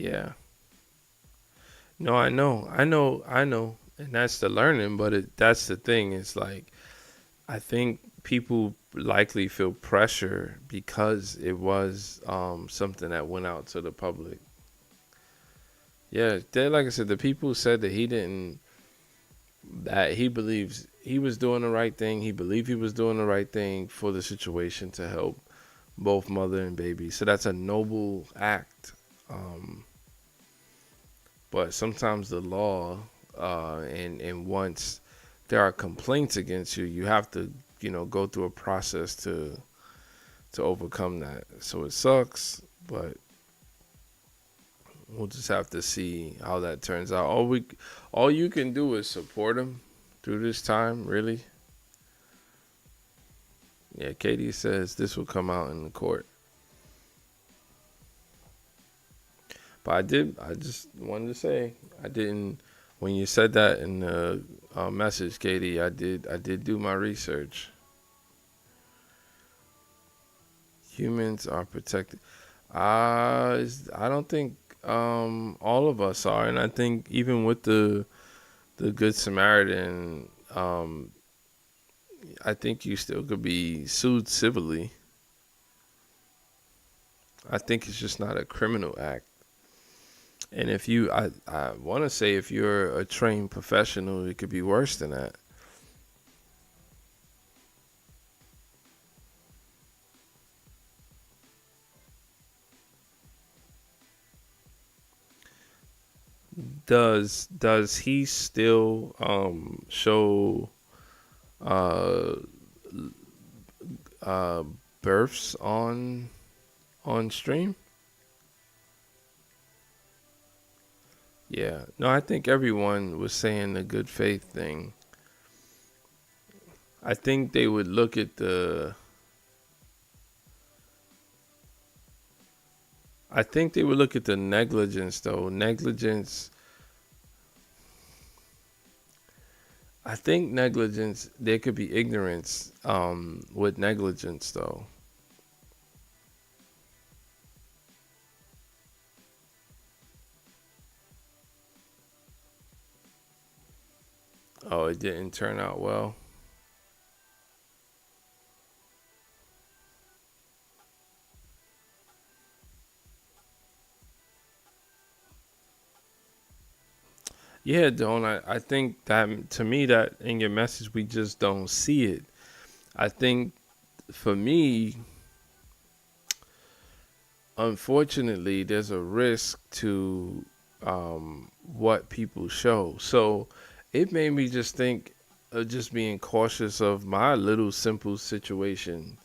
Yeah. No, I know, and that's the learning. But that's the thing. It's like I think people likely feel pressure because it was something that went out to the public. Yeah, like I said, the people said that he didn't. That he believes he was doing the right thing. He believed he was doing the right thing for the situation to help both mother and baby. So that's a noble act. Um, but sometimes the law, and once there are complaints against you, you have to, go through a process to overcome that. So it sucks, but we'll just have to see how that turns out. All you can do is support him through this time, really. Yeah, Katie says this will come out in the court. But I just wanted to say, I didn't, when you said that in the message, Katie, I did do my research. Humans are protected. I don't think all of us are. And I think even with the Good Samaritan, I think you still could be sued civilly. I think it's just not a criminal act. And I want to say if you're a trained professional, it could be worse than that. Does he still show uh uh births on stream? Yeah. No, I think everyone was saying the good faith thing. I think they would look at the I think they would look at the negligence though. Negligence. I think negligence. There could be ignorance with negligence though. Oh, it didn't turn out well. Yeah, don't I think that to me that in your message we just don't see it. I think for me, unfortunately, there's a risk to what people show. So it made me just think of just being cautious of my little simple situation.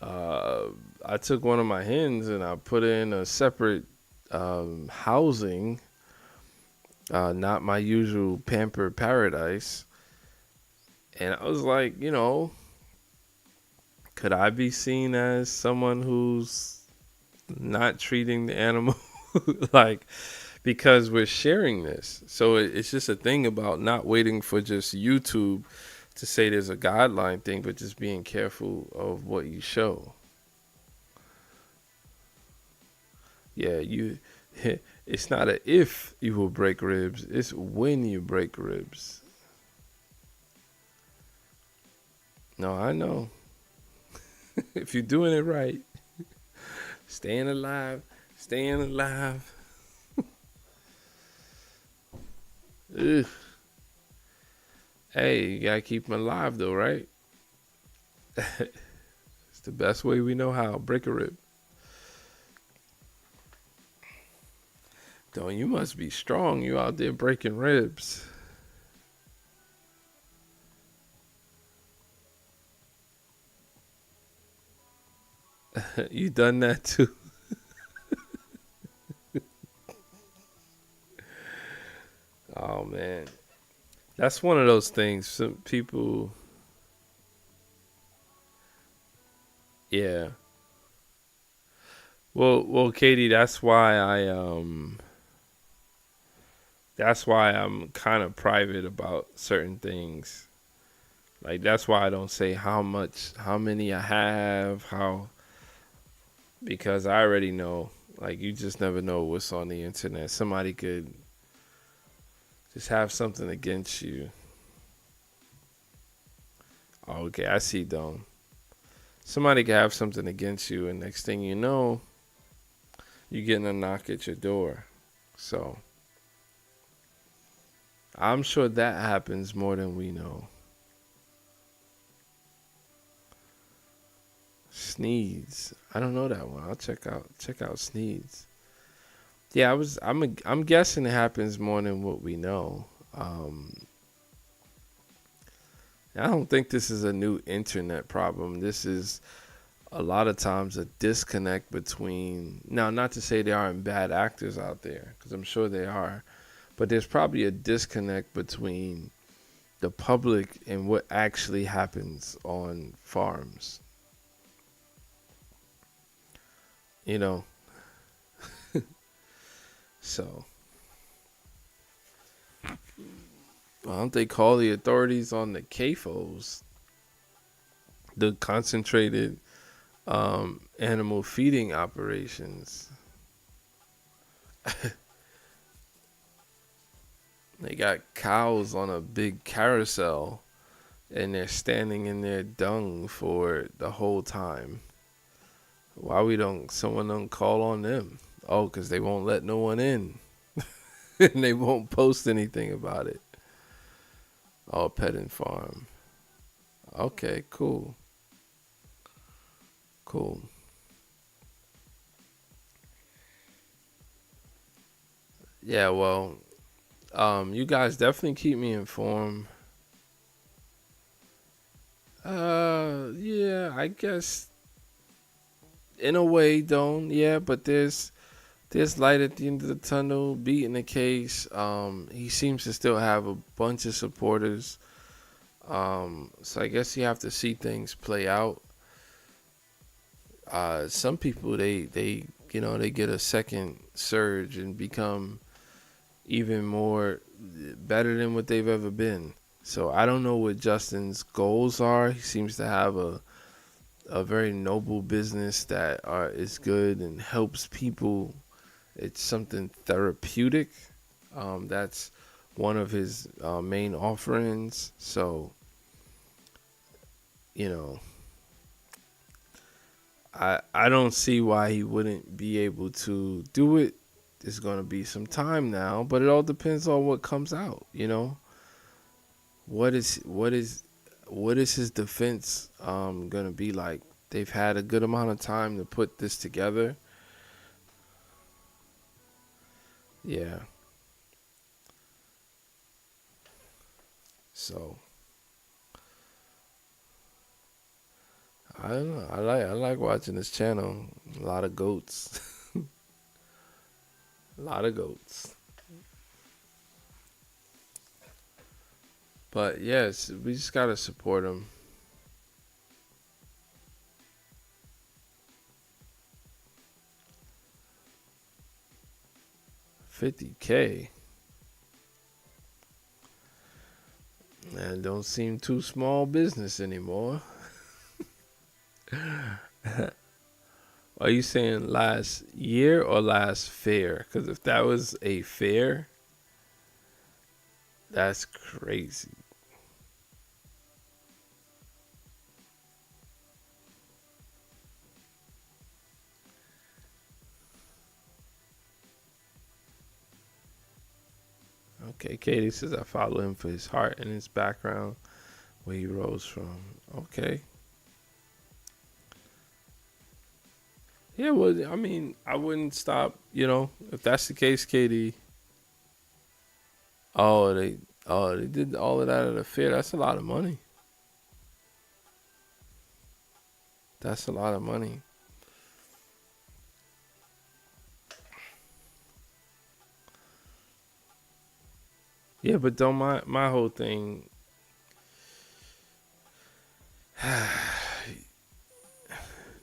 Uh, I took one of my hens and I put in a separate housing, not my usual pamper paradise. And I was like, could I be seen as someone who's not treating the animal like because we're sharing this. So it's just a thing about not waiting for just YouTube to say there's a guideline thing, but just being careful of what you show. Yeah, it's not a if you will break ribs, it's when you break ribs. No, I know. If you're doing it right, staying alive, staying alive. Ugh. Hey, you gotta keep them alive though, right? It's the best way we know how. Break a rib. Though you must be strong. You out there breaking ribs. You done that too. Oh man, that's one of those things. Some people, yeah. Well, Katie, that's why I'm kind of private about certain things. Like that's why I don't say how many I have, how because I already know. Like, you just never know what's on the internet. Somebody could just have something against you. Oh, okay, I see, Dome. Somebody could have something against you, and next thing you know, you're getting a knock at your door. So, I'm sure that happens more than we know. Sneeze. I don't know that one. I'll check out Sneeze. Yeah, I'm guessing it happens more than what we know. I don't think this is a new internet problem. This is a lot of times a disconnect between, now, not to say there aren't bad actors out there, because I'm sure they are, but there's probably a disconnect between the public and what actually happens on farms. You know, so why don't they call the authorities on the CAFOs, the concentrated animal feeding operations? They got cows on a big carousel and they're standing in their dung for the whole time. Why someone don't call on them? Oh, because they won't let no one in. And they won't post anything about it. Oh, pet and farm. Okay, cool. Cool. Yeah, well, you guys definitely keep me informed. Yeah, I guess in a way, don't. Yeah, but there's light at the end of the tunnel. Beating the case. He seems to still have a bunch of supporters. So I guess you have to see things play out. Some people they get a second surge and become even more better than what they've ever been. So I don't know what Justin's goals are. He seems to have a very noble business that is good and helps people. It's something therapeutic. That's one of his main offerings. So, you know, I don't see why he wouldn't be able to do it. There's going to be some time now, but it all depends on what comes out. What is his defense going to be like? They've had a good amount of time to put this together. Yeah. So I don't know. I like watching this channel. A lot of goats. A lot of goats. But yes, we just gotta support him. 50K. And don't seem too small business anymore. Are you saying last year or last fair? Because if that was a fair, that's crazy. Okay, Katie says I follow him for his heart and his background, where he rose from. Okay. Yeah, well, I mean, I wouldn't stop, if that's the case, Katie. Oh, they did all of that at a fair. That's a lot of money. That's a lot of money. Yeah, but don't my whole thing.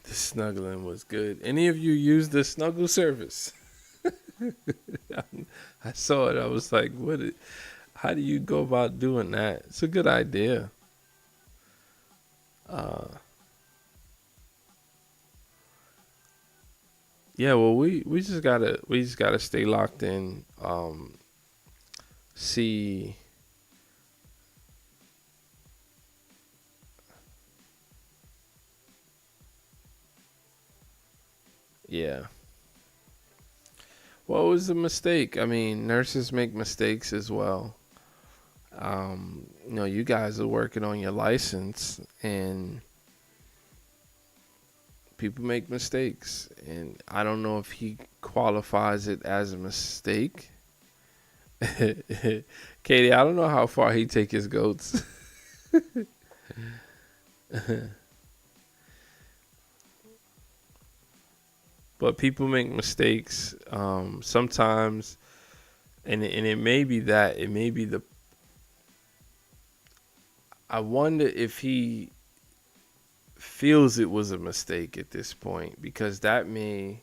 The snuggling was good. Any of you use the snuggle service? I saw it. I was like, how do you go about doing that? It's a good idea. Uh, Yeah, well, we just gotta stay locked in. See, yeah. What was the mistake? I mean, nurses make mistakes as well. You guys are working on your license, and people make mistakes, and I don't know if he qualifies it as a mistake. Katie, I don't know how far he take his goats. But people make mistakes sometimes, and it may be that it may be the. I wonder if he feels it was a mistake at this point, because that may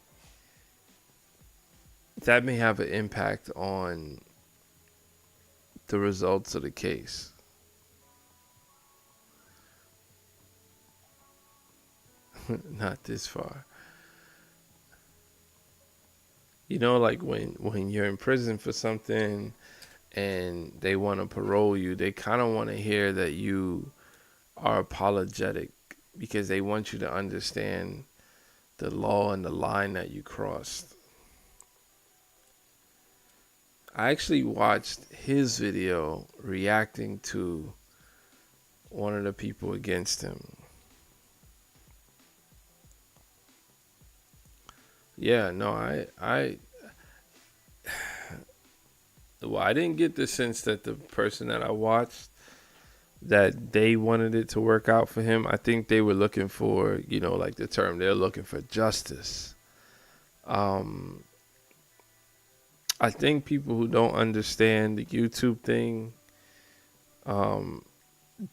have an impact on the results of the case. Not this far. Like when you're in prison for something and they want to parole you, they kind of want to hear that you are apologetic, because they want you to understand the law and the line that you crossed. I actually watched his video reacting to one of the people against him. Yeah, no, well, I didn't get the sense that the person that I watched, that they wanted it to work out for him. I think they were looking for, like the term, they're looking for justice. Um, I think people who don't understand the YouTube thing, um,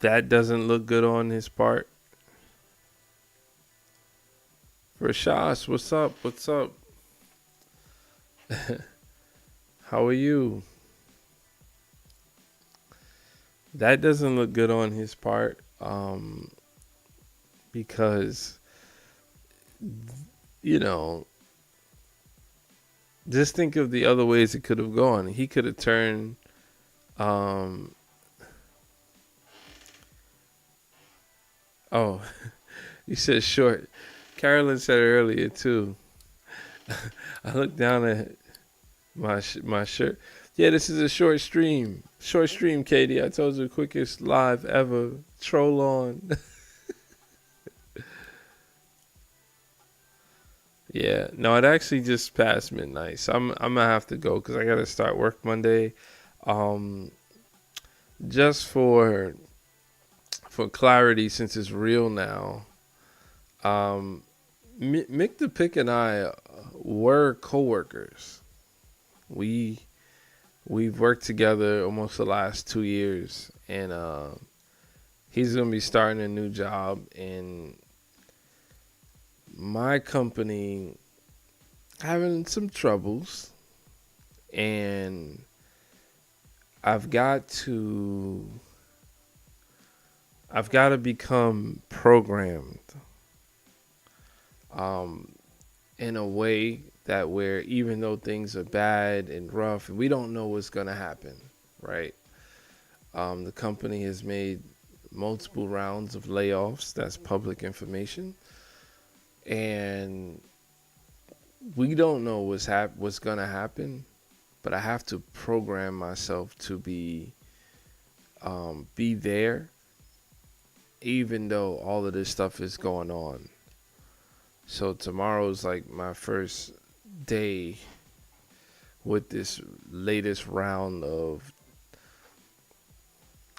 that doesn't look good on his part. Rashas, what's up? What's up? How are you? That doesn't look good on his part, because, you know, just think of the other ways it could have gone. He could have turned, um, oh, you said short. Carolyn said earlier, too. I looked down at my shirt. Yeah, this is a short stream. Short stream, Katie. I told you, the quickest live ever. Troll on. Yeah, no, it actually just passed midnight, so I'm gonna have to go because I gotta start work Monday. Um, just for clarity, since it's real now, um, Mick the Pick and I were coworkers. We we've worked together almost the last 2 years, and he's gonna be starting a new job, and my company having some troubles, and I've got to I've got to become programmed, um, in a way that where even though things are bad and rough, we don't know what's gonna happen, right? The company has made multiple rounds of layoffs. That's public information, and we don't know what's gonna happen. But I have to program myself to be there, even though all of this stuff is going on. So tomorrow's like my first day with this latest round of,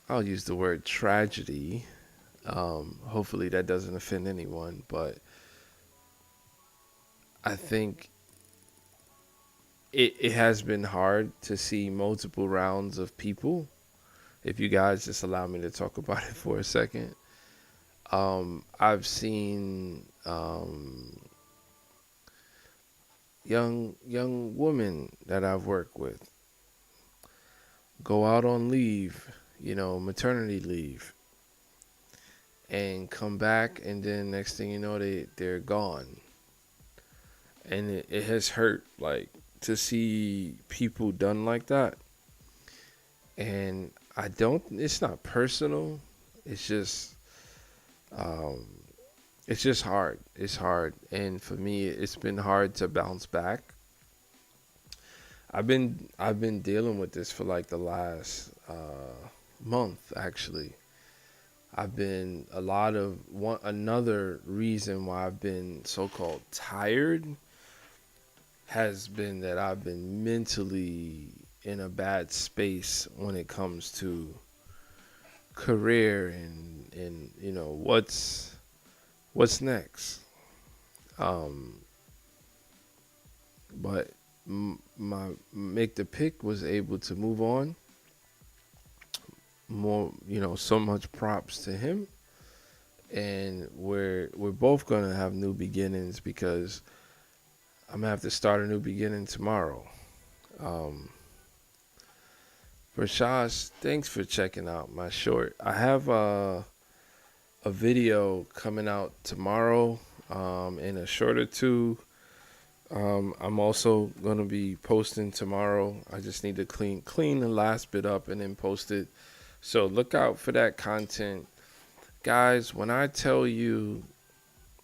I'll use the word tragedy. Hopefully that doesn't offend anyone, but I think it has been hard to see multiple rounds of people. If you guys just allow me to talk about it for a second. I've seen young women that I've worked with go out on leave, maternity leave, and come back, and then next thing you know, they're gone. and it has hurt, like, to see people done like that. And I don't. It's not personal. It's just um, it's just hard. It's hard, and for me, it's been hard to bounce back. I've been dealing with this for like the last month actually. I've been a lot of one another reason why I've been so called tired has been that I've been mentally in a bad space when it comes to career and what's next. Um, but my make the pick was able to move on more. So much props to him, and we're both gonna have new beginnings because I'm gonna have to start a new beginning tomorrow. Um, Rashash, thanks for checking out my short. I have a video coming out tomorrow, in a short or two. I'm also gonna be posting tomorrow. I just need to clean the last bit up and then post it. So look out for that content, guys. When I tell you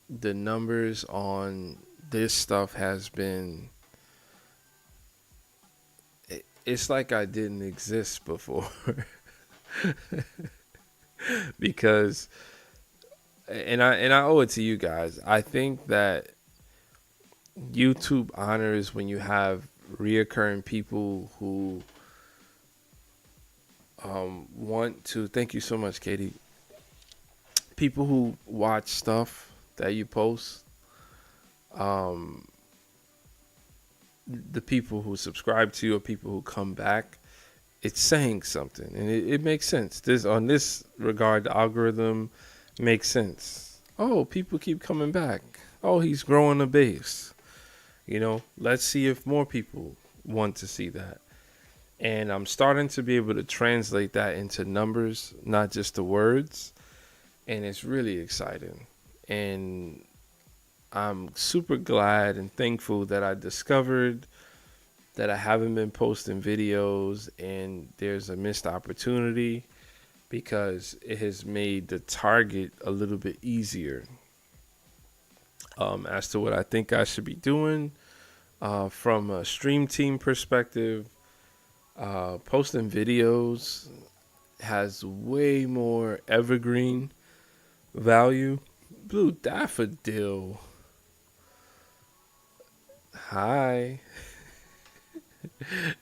the numbers on this stuff has been, it's like I didn't exist before. Because and I owe it to you guys. I think that YouTube honors when you have reoccurring people who want to. Thank you so much, Katie. People who watch stuff that you post, um, the people who subscribe to you, or people who come back. It's saying something, and it makes sense. This regard, the algorithm makes sense. Oh, people keep coming back. Oh, he's growing a base. Let's see if more people want to see that. And I'm starting to be able to translate that into numbers, not just the words. And it's really exciting. And I'm super glad and thankful that I discovered that I haven't been posting videos and there's a missed opportunity, because it has made the target a little bit easier, as to what I think I should be doing. From a stream team perspective, posting videos has way more evergreen value. Blue Daffodil. Hi.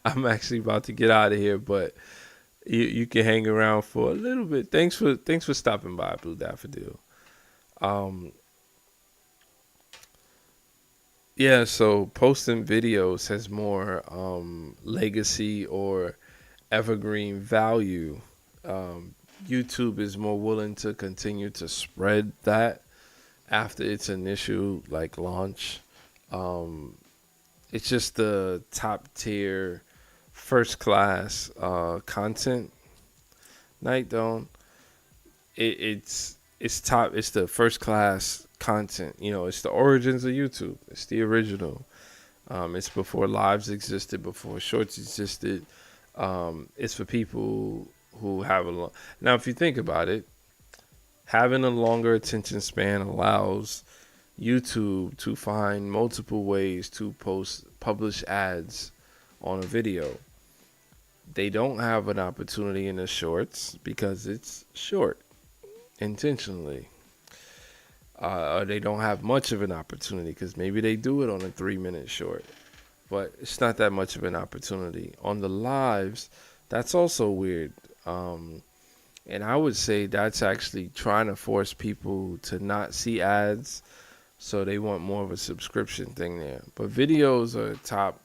I'm actually about to get out of here, but you can hang around for a little bit. Thanks for stopping by, Blue Daffodil. Um, yeah, so posting videos has more legacy or evergreen value. YouTube is more willing to continue to spread that after its initial like launch. Um, it's just the top tier, first class content. Night Dawn. It's top. It's the first class content. It's the origins of YouTube. It's the original. It's before lives existed, before shorts existed. It's for people who have a long. Now, if you think about it, having a longer attention span allows YouTube to find multiple ways to publish ads on a video. They don't have an opportunity in the shorts because it's short intentionally. They don't have much of an opportunity because maybe they do it on a 3-minute short, but it's not that much of an opportunity. On the lives, that's also weird. And I would say that's actually trying to force people to not see ads, so they want more of a subscription thing there. But videos are top.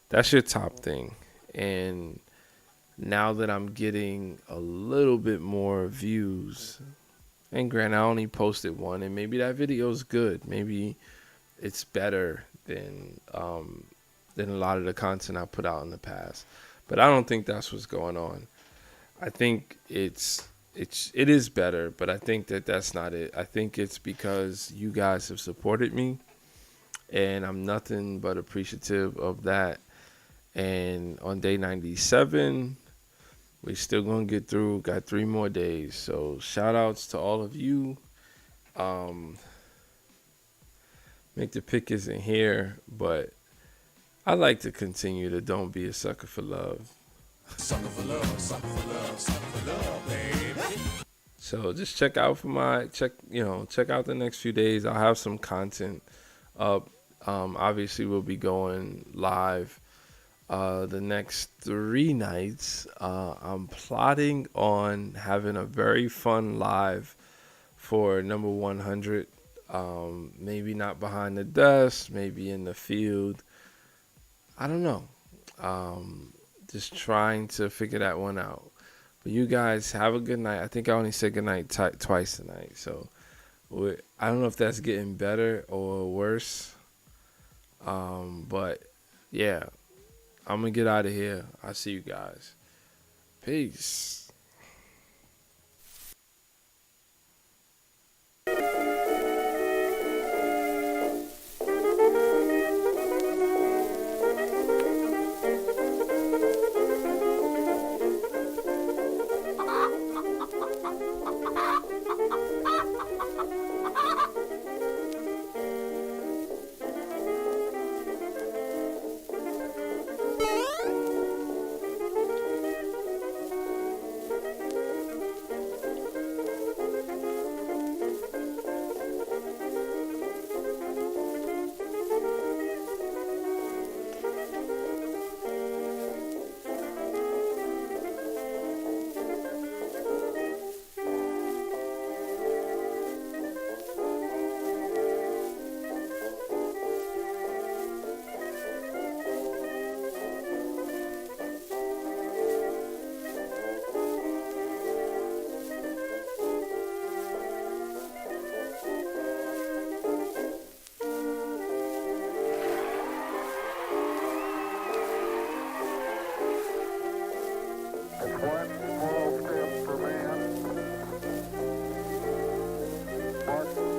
That's your top thing. And now that I'm getting a little bit more views, and granted, I only posted one, and maybe that video is good. Maybe it's better than a lot of the content I put out in the past. But I don't think that's what's going on. I think it is better, but I think that's not it. I think it's because you guys have supported me, and I'm nothing but appreciative of that. And on day 97, we still gonna get through. Got 3 more days. So shout outs to all of you. Um, Make the pick isn't here, but I like to continue to don't be a sucker for love. Sucker for love, sucker for love, sucker for love, baby. So just check out for my check out the next few days. I'll have some content up. Obviously, we'll be going live the next 3 nights. I'm plotting on having a very fun live for number 100. Maybe not behind the desk, maybe in the field. I don't know. Just trying to figure that one out. But you guys have a good night. I think I only said good night twice tonight. So I don't know if that's getting better or worse. But yeah, I'm going to get out of here. I'll see you guys. Peace. One small step for man, one